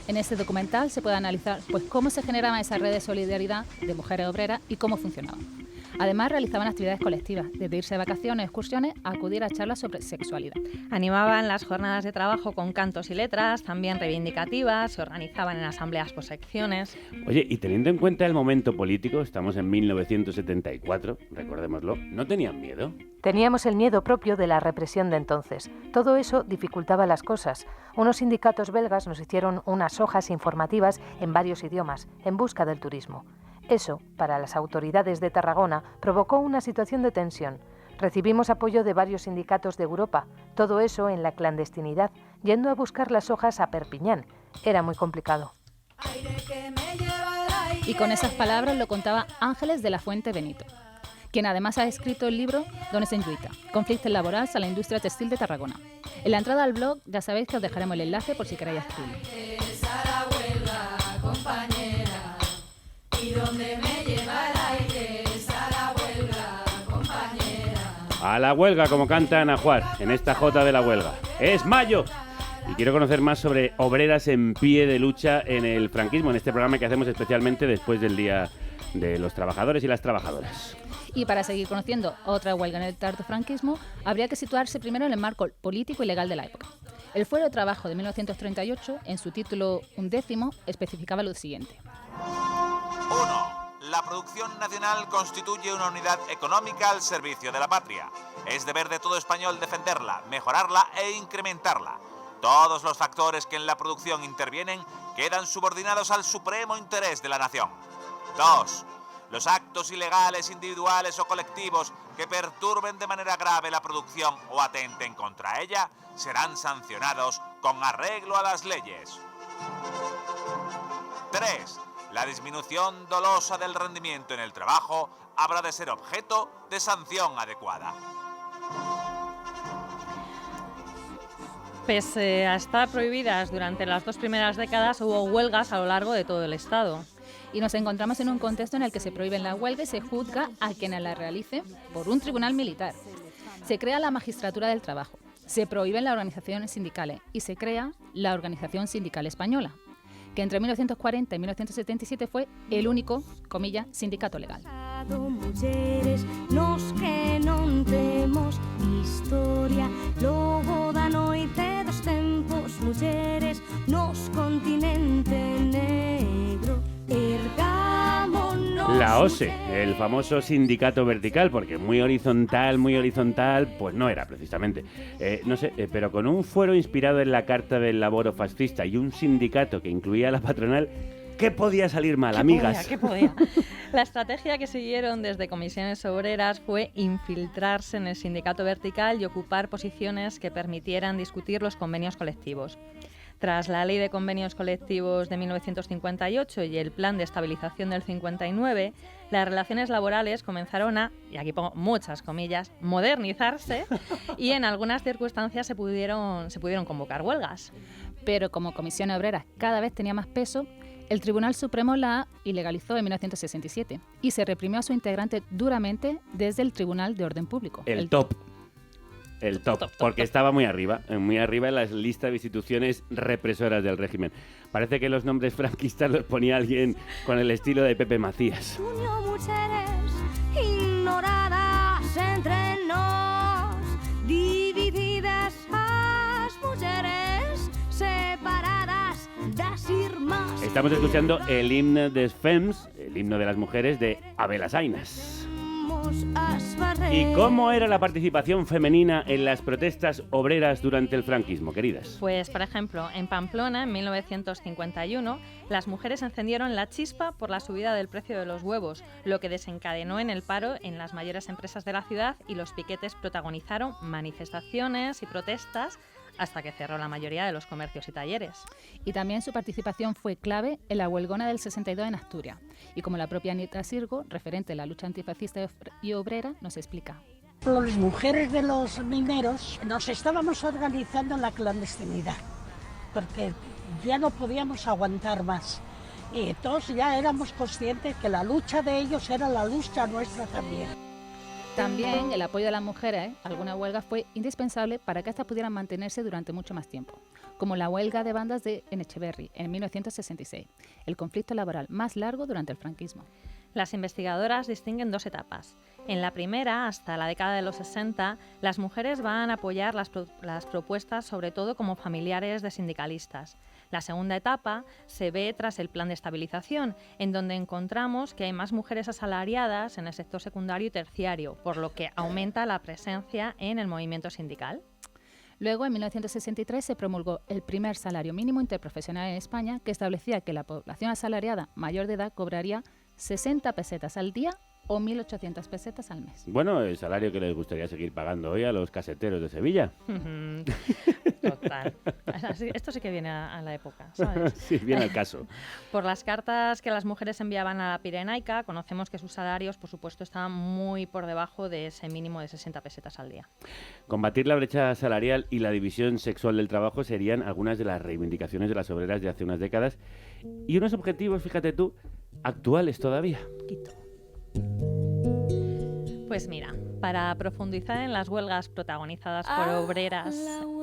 En este documental se puede analizar pues, cómo se generaban esas redes de solidaridad de mujeres obreras y cómo funcionaban. Además, realizaban actividades colectivas, desde irse de vacaciones o excursiones a acudir a charlas sobre sexualidad. Animaban las jornadas de trabajo con cantos y letras, también reivindicativas, se organizaban en asambleas por secciones. Oye, y teniendo en cuenta el momento político, estamos en 1974, recordémoslo, ¿no tenían miedo? Teníamos el miedo propio de la represión de entonces. Todo eso dificultaba las cosas. Unos sindicatos belgas nos hicieron unas hojas informativas en varios idiomas, en busca del turismo. Eso, para las autoridades de Tarragona, provocó una situación de tensión. Recibimos apoyo de varios sindicatos de Europa, todo eso en la clandestinidad, yendo a buscar las hojas a Perpiñán. Era muy complicado. Y con esas palabras lo contaba Ángeles de la Fuente Benito, quien además ha escrito el libro Dones en Lluita, conflictos laborales a la industria textil de Tarragona. En la entrada al blog ya sabéis que os dejaremos el enlace por si queréis escribirlo. A la huelga, compañera, y donde me lleva el aire es a la huelga, compañera. A la huelga, como canta Ana Juar en esta jota de la huelga. ¡Es mayo! Y quiero conocer más sobre obreras en pie de lucha en el franquismo, en este programa que hacemos especialmente después del Día de los Trabajadores y las Trabajadoras. Y para seguir conociendo otra huelga en el tardofranquismo, habría que situarse primero en el marco político y legal de la época. El Fuero de Trabajo de 1938, en su título 11º, especificaba lo siguiente. 1. La producción nacional constituye una unidad económica al servicio de la patria. Es deber de todo español defenderla, mejorarla e incrementarla. Todos los factores que en la producción intervienen quedan subordinados al supremo interés de la nación. 2. Los actos ilegales individuales o colectivos que perturben de manera grave la producción o atenten contra ella serán sancionados con arreglo a las leyes. 3. La disminución dolosa del rendimiento en el trabajo habrá de ser objeto de sanción adecuada. Pese a estar prohibidas durante las 2 primeras décadas, hubo huelgas a lo largo de todo el Estado. Y nos encontramos en un contexto en el que se prohíben las huelgas y se juzga a quienes las realicen por un tribunal militar. Se crea la Magistratura del Trabajo, se prohíben las organizaciones sindicales y se crea la Organización Sindical Española, que entre 1940 y 1977 fue el único, comillas, sindicato legal. Mulleres, nos que non temos historia, logo da noite dos tempos, mulleres, nos continente negro, ergámonos. La OSE, el famoso sindicato vertical, porque muy horizontal, pues no era precisamente. No sé, pero con un fuero inspirado en la Carta del Laboro fascista y un sindicato que incluía a la patronal, ¿qué podía salir mal, amigas? ¿Qué podía? La estrategia que siguieron desde comisiones obreras fue infiltrarse en el sindicato vertical y ocupar posiciones que permitieran discutir los convenios colectivos. Tras la Ley de Convenios Colectivos de 1958 y el Plan de Estabilización del 59, las relaciones laborales comenzaron a, y aquí pongo muchas comillas, modernizarse y en algunas circunstancias se pudieron convocar huelgas. Pero como Comisión Obrera cada vez tenía más peso, el Tribunal Supremo la ilegalizó en 1967 y se reprimió a su integrante duramente desde el Tribunal de Orden Público. El top, porque estaba muy arriba en las listas de instituciones represoras del régimen. Parece que los nombres franquistas los ponía alguien con el estilo de Pepe Macías. Mujeres ignoradas entre nos, divididas as mujeres separadas das irmás. Estamos escuchando el himno de FEMS, el himno de las mujeres de Abel Asainas. ¿Y cómo era la participación femenina en las protestas obreras durante el franquismo, queridas? Pues, por ejemplo, en Pamplona, en 1951, las mujeres encendieron la chispa por la subida del precio de los huevos, lo que desencadenó en el paro en las mayores empresas de la ciudad y los piquetes protagonizaron manifestaciones y protestas hasta que cerró la mayoría de los comercios y talleres. Y también su participación fue clave en la huelgona del 62 en Asturias. Y como la propia Anita Sirgo, referente de la lucha antifascista y obrera, nos explica. Las mujeres de los mineros nos estábamos organizando en la clandestinidad, porque ya no podíamos aguantar más. Y todos ya éramos conscientes que la lucha de ellos era la lucha nuestra también. También el apoyo de las mujeres a alguna huelga fue indispensable para que éstas pudieran mantenerse durante mucho más tiempo, como la huelga de bandas de Echeverri en 1966, el conflicto laboral más largo durante el franquismo. Las investigadoras distinguen 2 etapas. En la primera, hasta la década de los 60, las mujeres van a apoyar las propuestas sobre todo como familiares de sindicalistas. La segunda etapa se ve tras el plan de estabilización, en donde encontramos que hay más mujeres asalariadas en el sector secundario y terciario, por lo que aumenta la presencia en el movimiento sindical. Luego, en 1963, se promulgó el primer salario mínimo interprofesional en España, que establecía que la población asalariada mayor de edad cobraría 60 pesetas al día o 1.800 pesetas al mes. Bueno, el salario que les gustaría seguir pagando hoy a los caseteros de Sevilla. Total. Esto sí que viene a la época, ¿sabes? Sí, viene al caso. Por las cartas que las mujeres enviaban a la Pirenaica, conocemos que sus salarios, por supuesto, estaban muy por debajo de ese mínimo de 60 pesetas al día. Combatir la brecha salarial y la división sexual del trabajo serían algunas de las reivindicaciones de las obreras de hace unas décadas y unos objetivos, fíjate tú, actuales todavía. Pues mira, para profundizar en las huelgas protagonizadas por obreras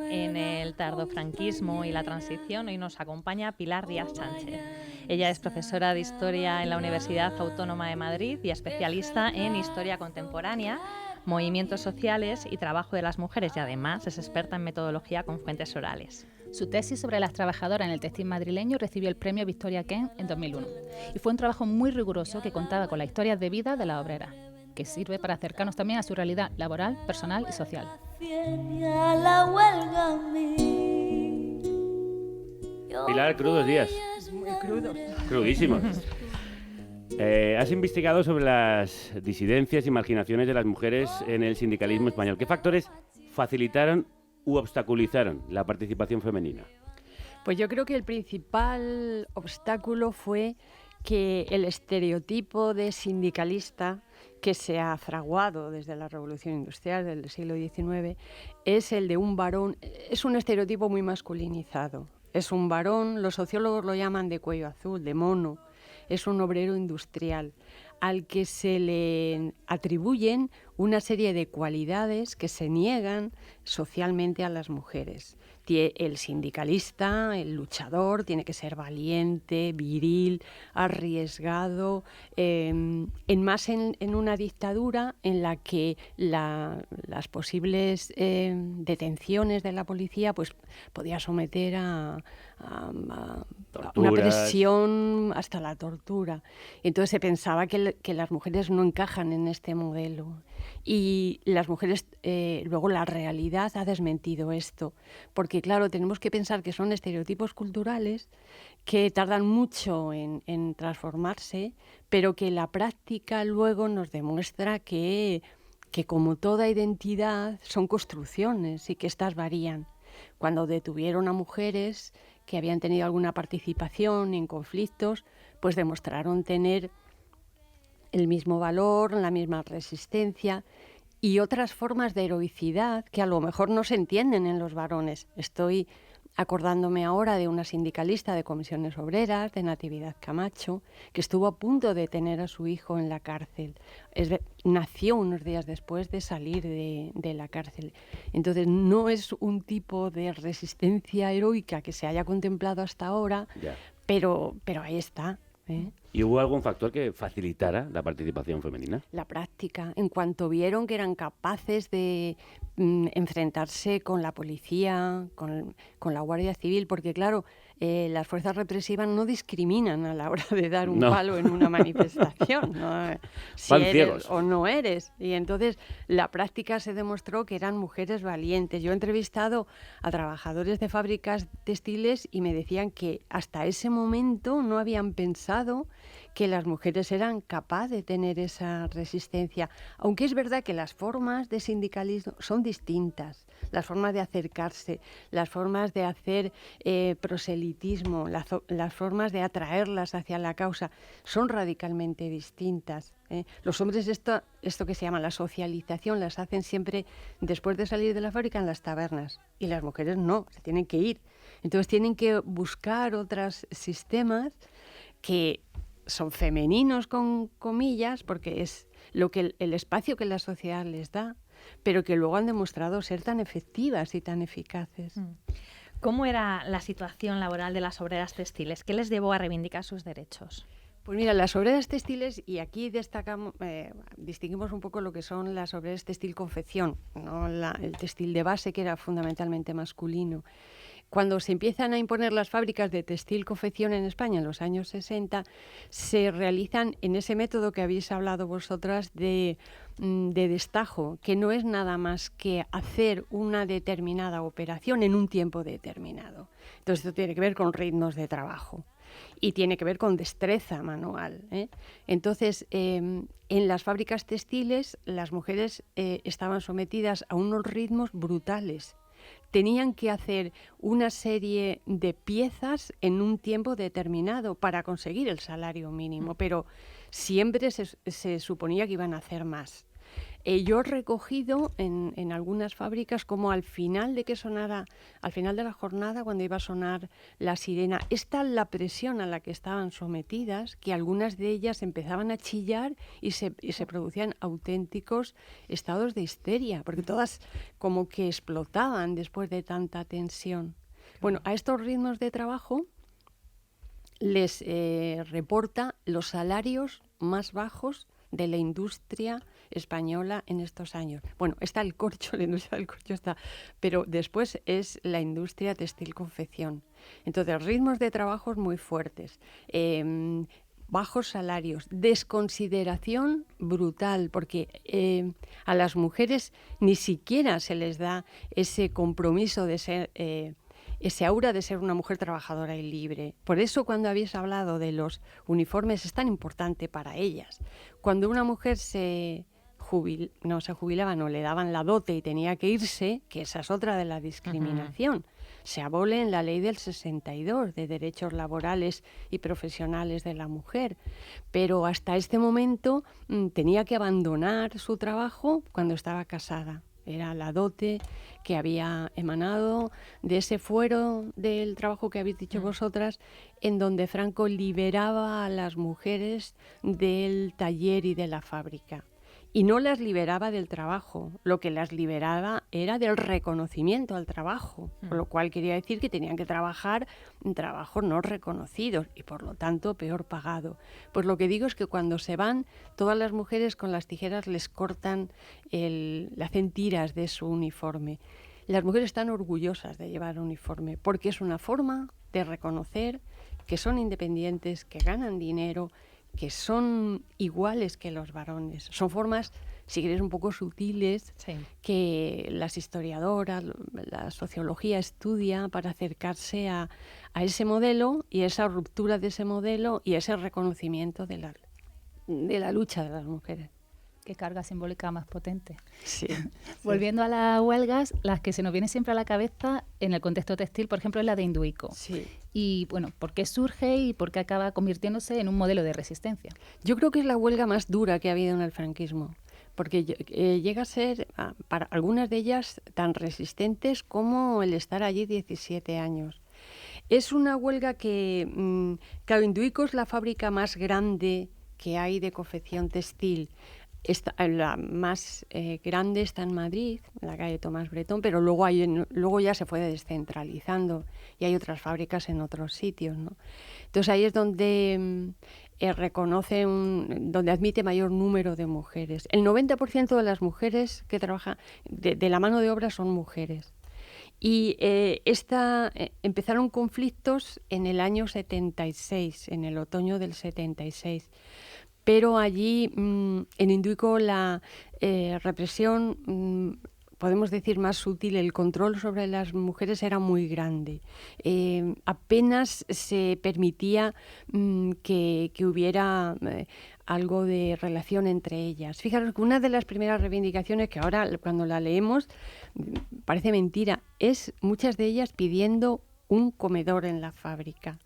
en el tardofranquismo y la transición, hoy nos acompaña Pilar Díaz Sánchez. Ella es profesora de Historia en la Universidad Autónoma de Madrid y especialista en Historia Contemporánea, movimientos sociales y trabajo de las mujeres, y además es experta en metodología con fuentes orales. Su tesis sobre las trabajadoras en el textil madrileño recibió el premio Victoria Kent en 2001 y fue un trabajo muy riguroso que contaba con las historias de vida de las obreras, que sirve para acercarnos también a su realidad laboral, personal y social. Pilar, crudos días. Muy crudos. Crudísimos. Has investigado sobre las disidencias y marginaciones de las mujeres en el sindicalismo español. ¿Qué factores facilitaron u obstaculizaron la participación femenina? Pues yo creo que el principal obstáculo fue que el estereotipo de sindicalista que se ha fraguado desde la Revolución Industrial del siglo XIX es el de un varón, es un estereotipo muy masculinizado. Es un varón, los sociólogos lo llaman de cuello azul, de mono, es un obrero industrial al que se le atribuyen una serie de cualidades que se niegan socialmente a las mujeres. El sindicalista, el luchador, tiene que ser valiente, viril, arriesgado, en una dictadura en la que las posibles detenciones de la policía pues podía someter a una presión hasta la tortura. Entonces se pensaba que las mujeres no encajan en este modelo. Y las mujeres, luego la realidad ha desmentido esto, porque claro, tenemos que pensar que son estereotipos culturales que tardan mucho en transformarse, pero que la práctica luego nos demuestra que como toda identidad son construcciones y que estas varían. Cuando detuvieron a mujeres que habían tenido alguna participación en conflictos, pues demostraron tener el mismo valor, la misma resistencia y otras formas de heroicidad que a lo mejor no se entienden en los varones. Estoy acordándome ahora de una sindicalista de Comisiones Obreras, de Natividad Camacho, que estuvo a punto de tener a su hijo en la cárcel. Nació unos días después de salir de la cárcel. Entonces no es un tipo de resistencia heroica que se haya contemplado hasta ahora, pero ahí está. ¿Y hubo algún factor que facilitara la participación femenina? La práctica. En cuanto vieron que eran capaces de enfrentarse con la policía, con la Guardia Civil, porque claro, las fuerzas represivas no discriminan a la hora de dar un palo en una manifestación, ¿no? Si eres ciegos o no eres. Y entonces la práctica se demostró que eran mujeres valientes. Yo he entrevistado a trabajadores de fábricas textiles y me decían que hasta ese momento no habían pensado que las mujeres eran capaces de tener esa resistencia, aunque es verdad que las formas de sindicalismo son distintas, las formas de acercarse, las formas de hacer proselitismo, las formas de atraerlas hacia la causa son radicalmente distintas. Los hombres esto que se llama la socialización las hacen siempre después de salir de la fábrica en las tabernas y las mujeres no, se tienen que ir. Entonces tienen que buscar otros sistemas que son femeninos con comillas, porque es lo que el espacio que la sociedad les da, pero que luego han demostrado ser tan efectivas y tan eficaces. ¿Cómo era la situación laboral de las obreras textiles? ¿Qué les llevó a reivindicar sus derechos? Pues mira, las obreras textiles, y aquí distinguimos un poco lo que son las obreras textil-confección, no el textil de base, que era fundamentalmente masculino. Cuando se empiezan a imponer las fábricas de textil-confección en España en los años 60, se realizan en ese método que habéis hablado vosotras de destajo, que no es nada más que hacer una determinada operación en un tiempo determinado. Entonces esto tiene que ver con ritmos de trabajo y tiene que ver con destreza manual. Entonces, en las fábricas textiles las mujeres estaban sometidas a unos ritmos brutales, tenían que hacer una serie de piezas en un tiempo determinado para conseguir el salario mínimo, pero siempre se suponía que iban a hacer más. Yo he recogido en algunas fábricas como al final de la jornada, cuando iba a sonar la sirena, es tal la presión a la que estaban sometidas que algunas de ellas empezaban a chillar y se producían auténticos estados de histeria, porque todas como que explotaban después de tanta tensión. Bueno, a estos ritmos de trabajo les reporta los salarios más bajos de la industria española en estos años. Bueno, está el corcho, la industria del corcho está, pero después es la industria textil-confección. Entonces, ritmos de trabajo muy fuertes, bajos salarios, desconsideración brutal, porque a las mujeres ni siquiera se les da ese compromiso de ser... ese aura de ser una mujer trabajadora y libre. Por eso cuando habéis hablado de los uniformes es tan importante para ellas. Cuando una mujer le daban la dote y tenía que irse, que esa es otra de la discriminación. Se abole en la ley del 62 de derechos laborales y profesionales de la mujer. Pero hasta este momento tenía que abandonar su trabajo cuando estaba casada. Era la dote que había emanado de ese fuero del trabajo que habéis dicho vosotras, en donde Franco liberaba a las mujeres del taller y de la fábrica. Y no las liberaba del trabajo, lo que las liberaba era del reconocimiento al trabajo, con lo cual quería decir que tenían que trabajar en trabajos no reconocidos y por lo tanto peor pagado. Pues lo que digo es que cuando se van, todas las mujeres con las tijeras les cortan, le hacen tiras de su uniforme. Las mujeres están orgullosas de llevar uniforme porque es una forma de reconocer que son independientes, que ganan dinero, que son iguales que los varones. Son formas, si queréis, un poco sutiles, que las historiadoras, la sociología estudia para acercarse a ese modelo y esa ruptura de ese modelo y ese reconocimiento de la lucha de las mujeres. Qué carga simbólica más potente. Sí. Volviendo a las huelgas, las que se nos viene siempre a la cabeza en el contexto textil, por ejemplo, es la de Induico. Sí. Y bueno, ¿por qué surge y por qué acaba convirtiéndose en un modelo de resistencia? Yo creo que es la huelga más dura que ha habido en el franquismo, porque llega a ser, para algunas de ellas, tan resistentes como el estar allí 17 años. Es una huelga que, claro, Induico es la fábrica más grande que hay de confección textil. La más grande está en Madrid, en la calle Tomás Bretón, pero luego ya se fue descentralizando y hay otras fábricas en otros sitios, ¿no? Entonces ahí es donde donde admite mayor número de mujeres. El 90% de las mujeres que trabajan de la mano de obra son mujeres. Y empezaron conflictos en el año 76, en el otoño del 76. Pero allí, en Induico, la represión, podemos decir más sutil, el control sobre las mujeres era muy grande. Apenas se permitía que hubiera algo de relación entre ellas. Fijaros que una de las primeras reivindicaciones, que ahora cuando la leemos parece mentira, es muchas de ellas pidiendo un comedor en la fábrica,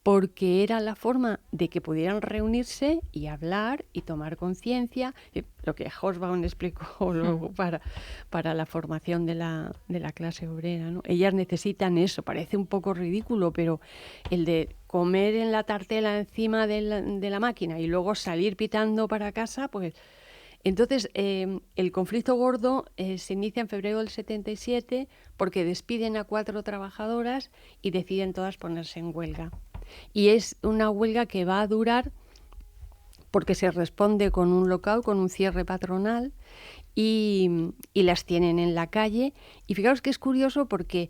porque era la forma de que pudieran reunirse y hablar y tomar conciencia, lo que Hobsbawm explicó luego para la formación de la clase obrera, ¿no? Ellas necesitan eso, parece un poco ridículo, pero el de comer en la tartela encima de la máquina y luego salir pitando para casa, pues... Entonces, el conflicto gordo se inicia en febrero del 77 porque despiden a 4 trabajadoras y deciden todas ponerse en huelga. Y es una huelga que va a durar porque se responde con un lockout, con un cierre patronal y las tienen en la calle. Y fijaos que es curioso porque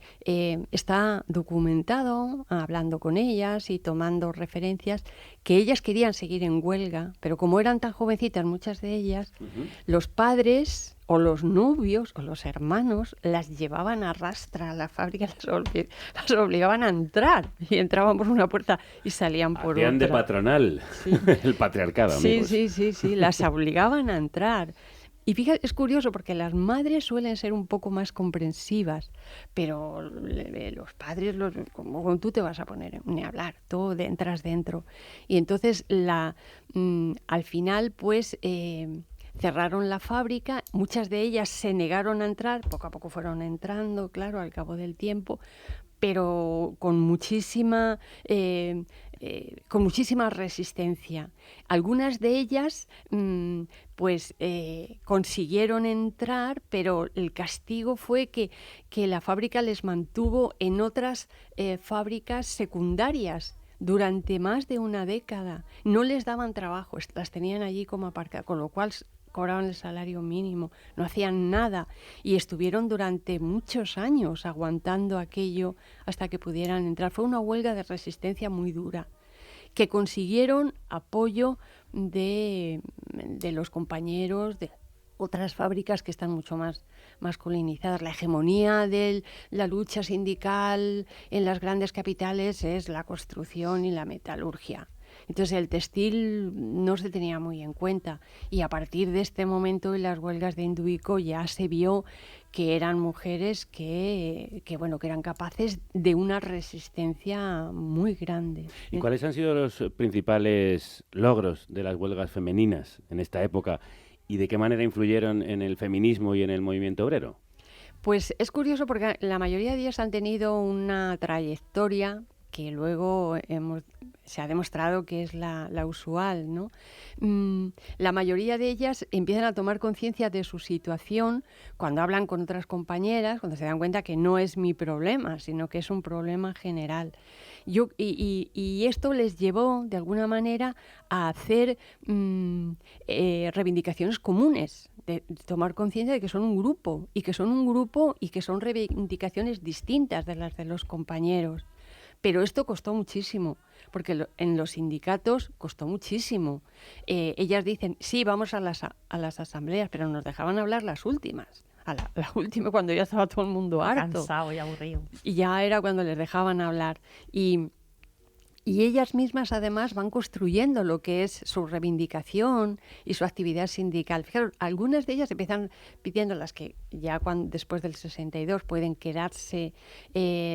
está documentado, hablando con ellas y tomando referencias, que ellas querían seguir en huelga, pero como eran tan jovencitas muchas de ellas, los padres o los novios o los hermanos las llevaban a rastra a la fábrica, las obligaban a entrar y entraban por una puerta y salían por otra. Hacían de patronal, sí. El patriarcado, amigos. Sí, las obligaban a entrar. Y fíjate, es curioso porque las madres suelen ser un poco más comprensivas, pero los padres, como tú te vas a poner ni a hablar, todo entras dentro. Y entonces al final pues cerraron la fábrica, muchas de ellas se negaron a entrar, poco a poco fueron entrando, claro, al cabo del tiempo, pero con muchísima resistencia. Algunas de ellas consiguieron entrar, pero el castigo fue que la fábrica les mantuvo en otras fábricas secundarias durante más de una década. No les daban trabajo, las tenían allí como aparcadas, con lo cual cobraban el salario mínimo, no hacían nada y estuvieron durante muchos años aguantando aquello hasta que pudieran entrar. Fue una huelga de resistencia muy dura, que consiguieron apoyo de los compañeros de otras fábricas que están mucho más masculinizadas. La hegemonía de la lucha sindical en las grandes capitales es la construcción y la metalurgia. Entonces el textil no se tenía muy en cuenta y a partir de este momento en las huelgas de Induico ya se vio que eran mujeres que eran capaces de una resistencia muy grande. ¿Y cuáles han sido los principales logros de las huelgas femeninas en esta época y de qué manera influyeron en el feminismo y en el movimiento obrero? Pues es curioso porque la mayoría de ellas han tenido una trayectoria que luego se ha demostrado que es la usual, ¿no? La mayoría de ellas empiezan a tomar conciencia de su situación cuando hablan con otras compañeras, cuando se dan cuenta que no es mi problema, sino que es un problema general. Y esto les llevó, de alguna manera, a hacer reivindicaciones comunes, de tomar conciencia de que son un grupo y que son reivindicaciones distintas de las de los compañeros. Pero esto costó muchísimo, porque en los sindicatos costó muchísimo. Ellas dicen, sí, vamos a las asambleas, pero nos dejaban hablar las últimas. La última, cuando ya estaba todo el mundo harto. Cansado y aburrido. Y ya era cuando les dejaban hablar. Y ellas mismas, además, van construyendo lo que es su reivindicación y su actividad sindical. Fijaros, algunas de ellas empiezan pidiendo, las que ya después del 62 pueden quedarse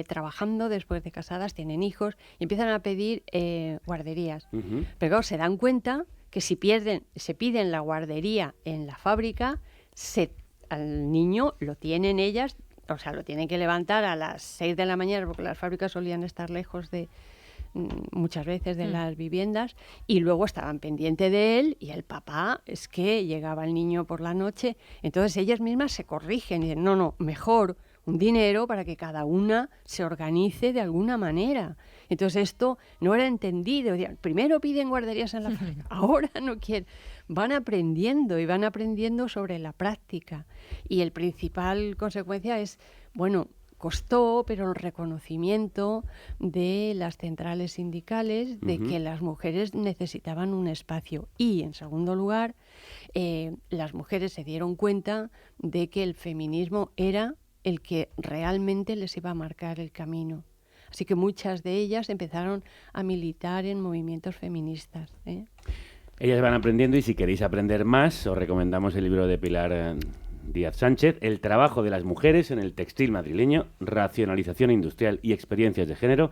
trabajando, después de casadas, tienen hijos, y empiezan a pedir guarderías. Uh-huh. Pero claro, se dan cuenta que si se piden la guardería en la fábrica, al niño lo tienen ellas, o sea, lo tienen que levantar a las 6 de la mañana, porque las fábricas solían estar lejos muchas veces de las viviendas, y luego estaban pendientes de él, y el papá es que llegaba el niño por la noche. Entonces ellas mismas se corrigen y dicen, no, mejor un dinero para que cada una se organice de alguna manera. Entonces esto no era entendido. Primero piden guarderías en la fábrica, ahora no quieren. Van aprendiendo sobre la práctica, y el principal consecuencia es, costó, pero el reconocimiento de las centrales sindicales de que las mujeres necesitaban un espacio. Y, en segundo lugar, las mujeres se dieron cuenta de que el feminismo era el que realmente les iba a marcar el camino. Así que muchas de ellas empezaron a militar en movimientos feministas. Ellas van aprendiendo, y si queréis aprender más, os recomendamos el libro de Pilar Díaz Sánchez, El trabajo de las mujeres en el textil madrileño, racionalización industrial y experiencias de género,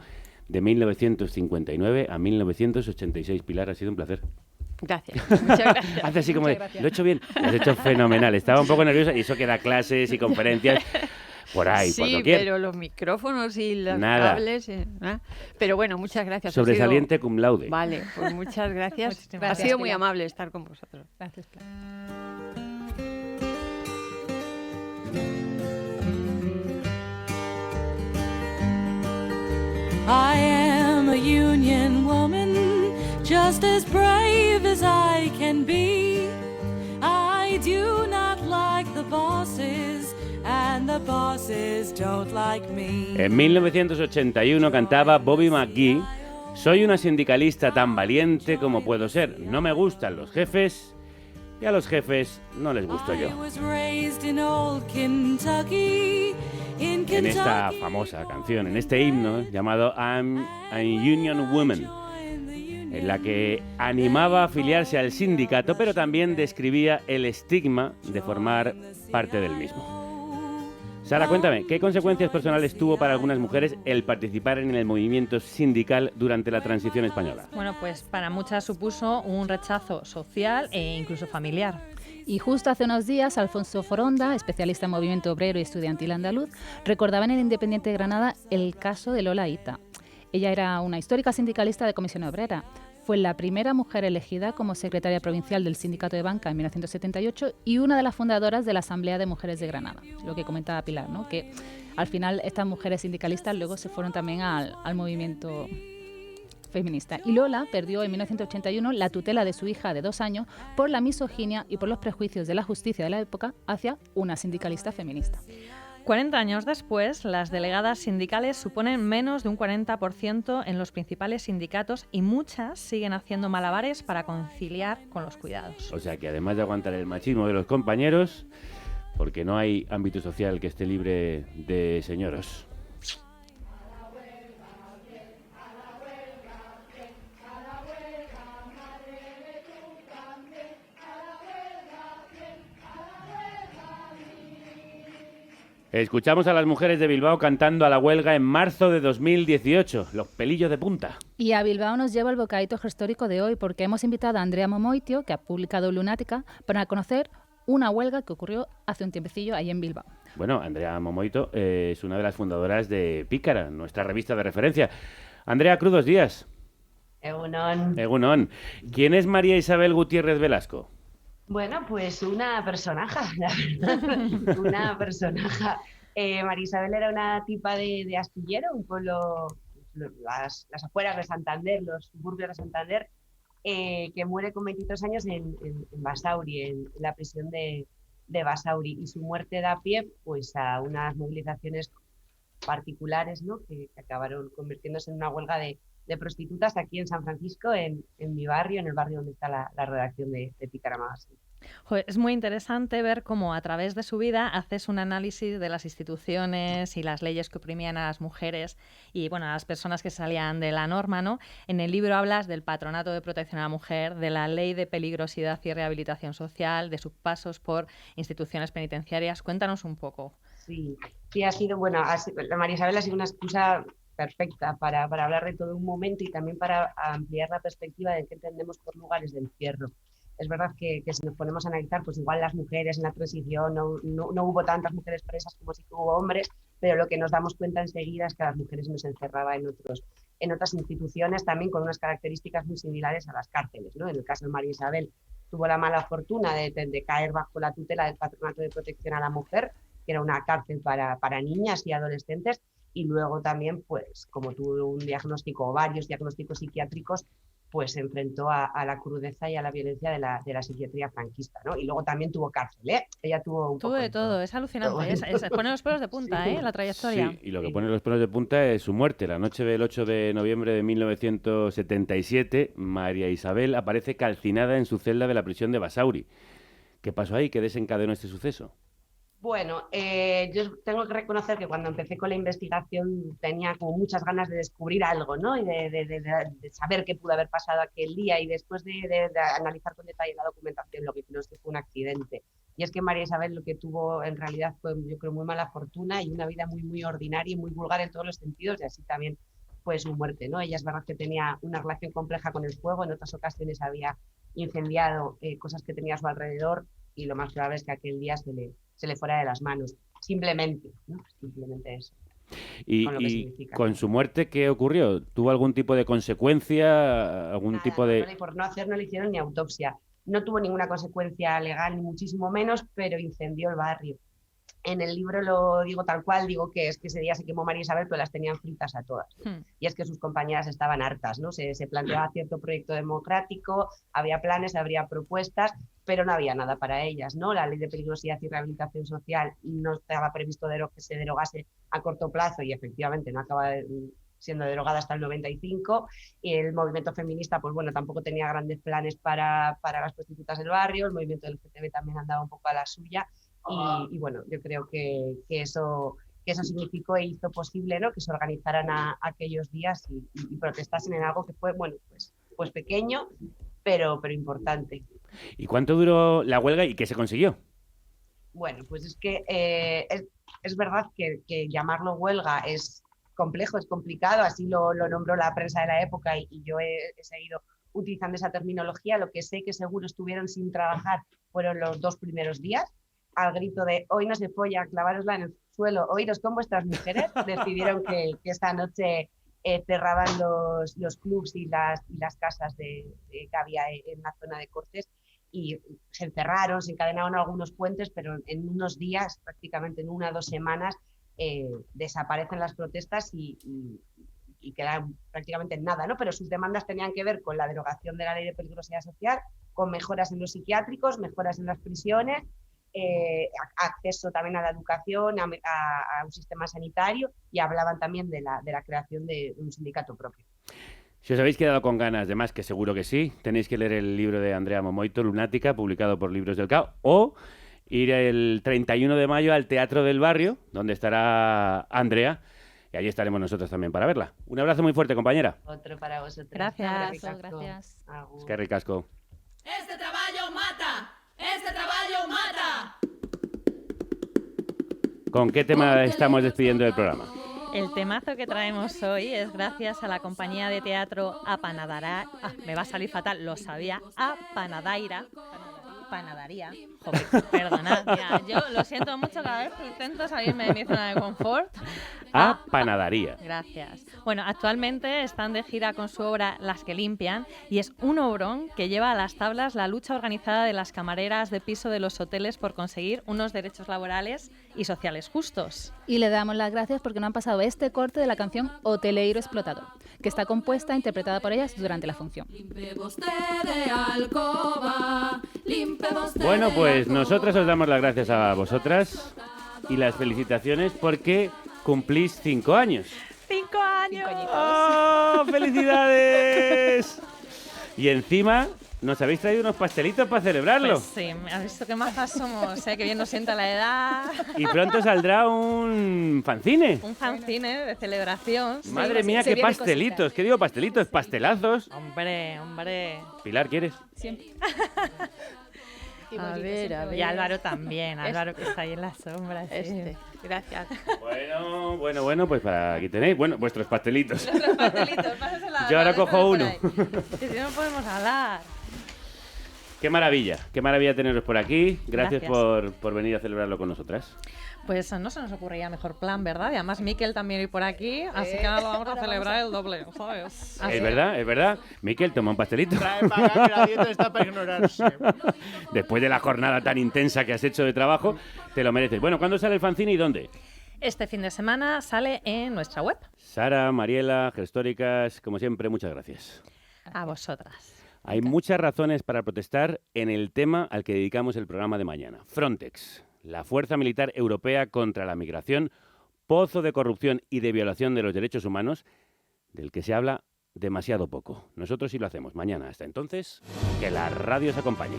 de 1959 a 1986. Pilar, ha sido un placer. Gracias, muchas gracias. Hace así como lo he hecho bien, lo has hecho fenomenal. Estaba un poco nerviosa y eso que da clases y conferencias por ahí, sí, por doquier. Pero los micrófonos y los Nada. cables... Pero bueno, muchas gracias. Sobresaliente cum laude. Vale, pues muchas gracias. Gracias, ha sido muy Pilar. amable estar con vosotros. Gracias, Pilar. I am a union woman, just as brave as I can be. I do not like the bosses, and the bosses don't like me. En 1981 cantaba Bobby McGee, soy una sindicalista tan valiente como puedo ser. No me gustan los jefes y a los jefes no les gusto yo. I was raised in old Kentucky. En esta famosa canción, en este himno llamado I'm a Union Woman. en la que animaba a afiliarse al sindicato, pero también describía el estigma de formar parte del mismo. Sara, cuéntame, ¿qué consecuencias personales tuvo para algunas mujeres el participar en el movimiento sindical durante la transición española? Bueno, pues para muchas supuso un rechazo social e incluso familiar. Y justo hace unos días, Alfonso Foronda, especialista en movimiento obrero y estudiantil andaluz, recordaba en el Independiente de Granada el caso de Lola Ita. Ella era una histórica sindicalista de Comisión Obrera. Fue la primera mujer elegida como secretaria provincial del Sindicato de Banca en 1978 y una de las fundadoras de la Asamblea de Mujeres de Granada. Lo que comentaba Pilar, ¿no? Que al final estas mujeres sindicalistas luego se fueron también al movimiento feminista. Y Lola perdió en 1981 la tutela de su hija de 2 años por la misoginia y por los prejuicios de la justicia de la época hacia una sindicalista feminista. 40 años después, las delegadas sindicales suponen menos de un 40% en los principales sindicatos y muchas siguen haciendo malabares para conciliar con los cuidados. O sea que además de aguantar el machismo de los compañeros, porque no hay ámbito social que esté libre de señoros. Escuchamos a las mujeres de Bilbao cantando a la huelga en marzo de 2018, los pelillos de punta. Y a Bilbao nos lleva el bocadito histórico de hoy porque hemos invitado a Andrea Momoitio, que ha publicado Lunática, para conocer una huelga que ocurrió hace un tiempecillo ahí en Bilbao. Bueno, Andrea Momoito es una de las fundadoras de Pícara, nuestra revista de referencia. Andrea, crudos días. Egunon. Egunon. ¿Quién es María Isabel Gutiérrez Velasco? Bueno, pues una personaja, la verdad. Una personaja. María Isabel era una tipa de Astillero, un pueblo, las afueras de Santander, los suburbios de Santander, que muere con 23 años en Basauri, en la prisión de Basauri. Y su muerte da pie pues, a unas movilizaciones particulares, ¿no? que acabaron convirtiéndose en una huelga de prostitutas aquí en San Francisco, en mi barrio, en el barrio donde está la redacción de Pícara Magazine. Joder, es muy interesante ver cómo a través de su vida haces un análisis de las instituciones y las leyes que oprimían a las mujeres y bueno, a las personas que salían de la norma, ¿no? En el libro hablas del Patronato de Protección a la Mujer, de la Ley de Peligrosidad y Rehabilitación Social, de sus pasos por instituciones penitenciarias. Cuéntanos un poco. Sí, ha sido, bueno, la María Isabel ha sido una excusa perfecta para hablar de todo un momento y también para ampliar la perspectiva de qué entendemos por lugares de encierro. Es verdad que si nos ponemos a analizar, pues igual las mujeres en la transición no hubo tantas mujeres presas como sí que hubo hombres, pero lo que nos damos cuenta enseguida es que a las mujeres nos encerraba en otras instituciones también con unas características muy similares a las cárceles, ¿no? En el caso de María Isabel tuvo la mala fortuna de caer bajo la tutela del Patronato de Protección a la Mujer, que era una cárcel para niñas y adolescentes, y luego también, pues, como tuvo un diagnóstico o varios diagnósticos psiquiátricos, pues se enfrentó a la crudeza y a la violencia de la psiquiatría franquista, ¿no? Y luego también tuvo cárcel, ¿eh? Ella tuvo un poco de todo, es alucinante, pone los pelos de punta, sí. La trayectoria. Sí, y lo que pone los pelos de punta es su muerte. La noche del 8 de noviembre de 1977, María Isabel aparece calcinada en su celda de la prisión de Basauri. ¿Qué pasó ahí? ¿Qué desencadenó este suceso? Bueno, yo tengo que reconocer que cuando empecé con la investigación tenía como muchas ganas de descubrir algo, ¿no? Y de saber qué pudo haber pasado aquel día, y después de analizar con detalle la documentación, lo que creo es que fue un accidente. Y es que María Isabel lo que tuvo en realidad fue, yo creo, muy mala fortuna y una vida muy, muy ordinaria y muy vulgar en todos los sentidos, y así también fue su muerte, ¿no? Ella es verdad que tenía una relación compleja con el fuego, en otras ocasiones había incendiado cosas que tenía a su alrededor, y lo más probable es que aquel día se le fuera de las manos, simplemente, ¿no? Simplemente eso. Y con su muerte, ¿qué ocurrió? ¿Tuvo algún tipo de consecuencia? ¿Algún tipo de...? Por no hacer, no le hicieron ni autopsia. No tuvo ninguna consecuencia legal, ni muchísimo menos, pero incendió el barrio. En el libro lo digo tal cual, digo que es que ese día se quemó María Isabel, pero las tenían fritas a todas, ¿no? Y es que sus compañeras estaban hartas, ¿no? Se planteaba cierto proyecto democrático, había planes, habría propuestas, pero no había nada para ellas, ¿no? La Ley de Peligrosidad y Rehabilitación Social no estaba previsto que se derogase a corto plazo, y efectivamente no acaba siendo derogada hasta el 95, y el movimiento feminista, pues bueno, tampoco tenía grandes planes para las prostitutas del barrio, el movimiento del LGTB también andaba un poco a la suya, y bueno, yo creo que eso significó e hizo posible, ¿no? Que se organizaran aquellos días y protestasen en algo que fue, bueno, pues pues pequeño, pero importante. ¿Y cuánto duró la huelga y qué se consiguió? Bueno, pues es que es verdad que llamarlo huelga es complejo, es complicado, así lo nombró la prensa de la época y yo he seguido utilizando esa terminología. Lo que sé que seguro estuvieron sin trabajar fueron los 2 primeros días, al grito de hoy no se folla, clavárosla en el suelo, oíros con vuestras mujeres. Decidieron que esta noche cerraban los clubs y las casas que había en la zona de Cortes, y se encerraron, se encadenaron algunos puentes, pero en unos días, prácticamente en 1 o 2 semanas, desaparecen las protestas y quedan prácticamente en nada, ¿no? Pero sus demandas tenían que ver con la derogación de la ley de peligrosidad social, con mejoras en los psiquiátricos, mejoras en las prisiones, acceso también a la educación, a un sistema sanitario, y hablaban también de la creación de un sindicato propio. Si os habéis quedado con ganas de más, que seguro que sí, tenéis que leer el libro de Andrea Momoito, Lunática, publicado por Libros del Cao, o ir el 31 de mayo al Teatro del Barrio, donde estará Andrea, y allí estaremos nosotros también para verla. Un abrazo muy fuerte, compañera. Otro para vosotros. Gracias. Gracias. Es que ricasco. Este trabajo mata. Este trabajo mata. ¿Con qué tema estamos despidiendo del programa? El temazo que traemos hoy es gracias a la compañía de teatro Apanadaria. Me va a salir fatal, lo sabía. Panadaría. Joder, perdonad, ya, yo lo siento mucho, cada vez que intento salirme de mi zona de confort. Apanadaría. Gracias. Bueno, actualmente están de gira con su obra Las que limpian, y es un obrón que lleva a las tablas la lucha organizada de las camareras de piso de los hoteles por conseguir unos derechos laborales y sociales justos. Y le damos las gracias porque no han pasado este corte de la canción Hoteleiro Explotador, que está compuesta e interpretada por ellas durante la función. Bueno, pues nosotras os damos las gracias a vosotras y las felicitaciones porque cumplís 5 años. 5 años. ¡Oh, felicidades! Y encima nos habéis traído unos pastelitos para celebrarlo. Pues sí, has visto que majas somos, que bien nos sienta la edad. Y pronto saldrá un fanzine. Un fanzine de celebración. Madre mía, qué pastelitos. ¿Qué digo pastelitos? Pastelazos. Hombre. Pilar, ¿quieres? Siempre. A ver. Y Álvaro también, Álvaro que está ahí en la sombra. Sí. Gracias. Bueno, pues para aquí tenéis, vuestros pastelitos. Nuestros pastelitos, pásasela. Yo ahora cojo uno. Que si no podemos hablar. Qué maravilla teneros por aquí. Gracias. Por venir a celebrarlo con nosotras. Pues no se nos ocurría mejor plan, ¿verdad? Y además Miquel también hoy por aquí, así que ahora vamos a celebrar el doble, ¿sabes? Es verdad. Miquel, toma un pastelito. Trae para acá, que la dieta está para ignorarse. Después de la jornada tan intensa que has hecho de trabajo, te lo mereces. Bueno, ¿cuándo sale el fanzine y dónde? Este fin de semana sale en nuestra web. Sara, Mariela, Gestóricas, como siempre, muchas gracias. A vosotras. Hay muchas razones para protestar en el tema al que dedicamos el programa de mañana. Frontex, la Fuerza Militar Europea contra la Migración, pozo de corrupción y de violación de los derechos humanos, del que se habla demasiado poco. Nosotros sí lo hacemos mañana. Hasta entonces, que la radio os acompañe.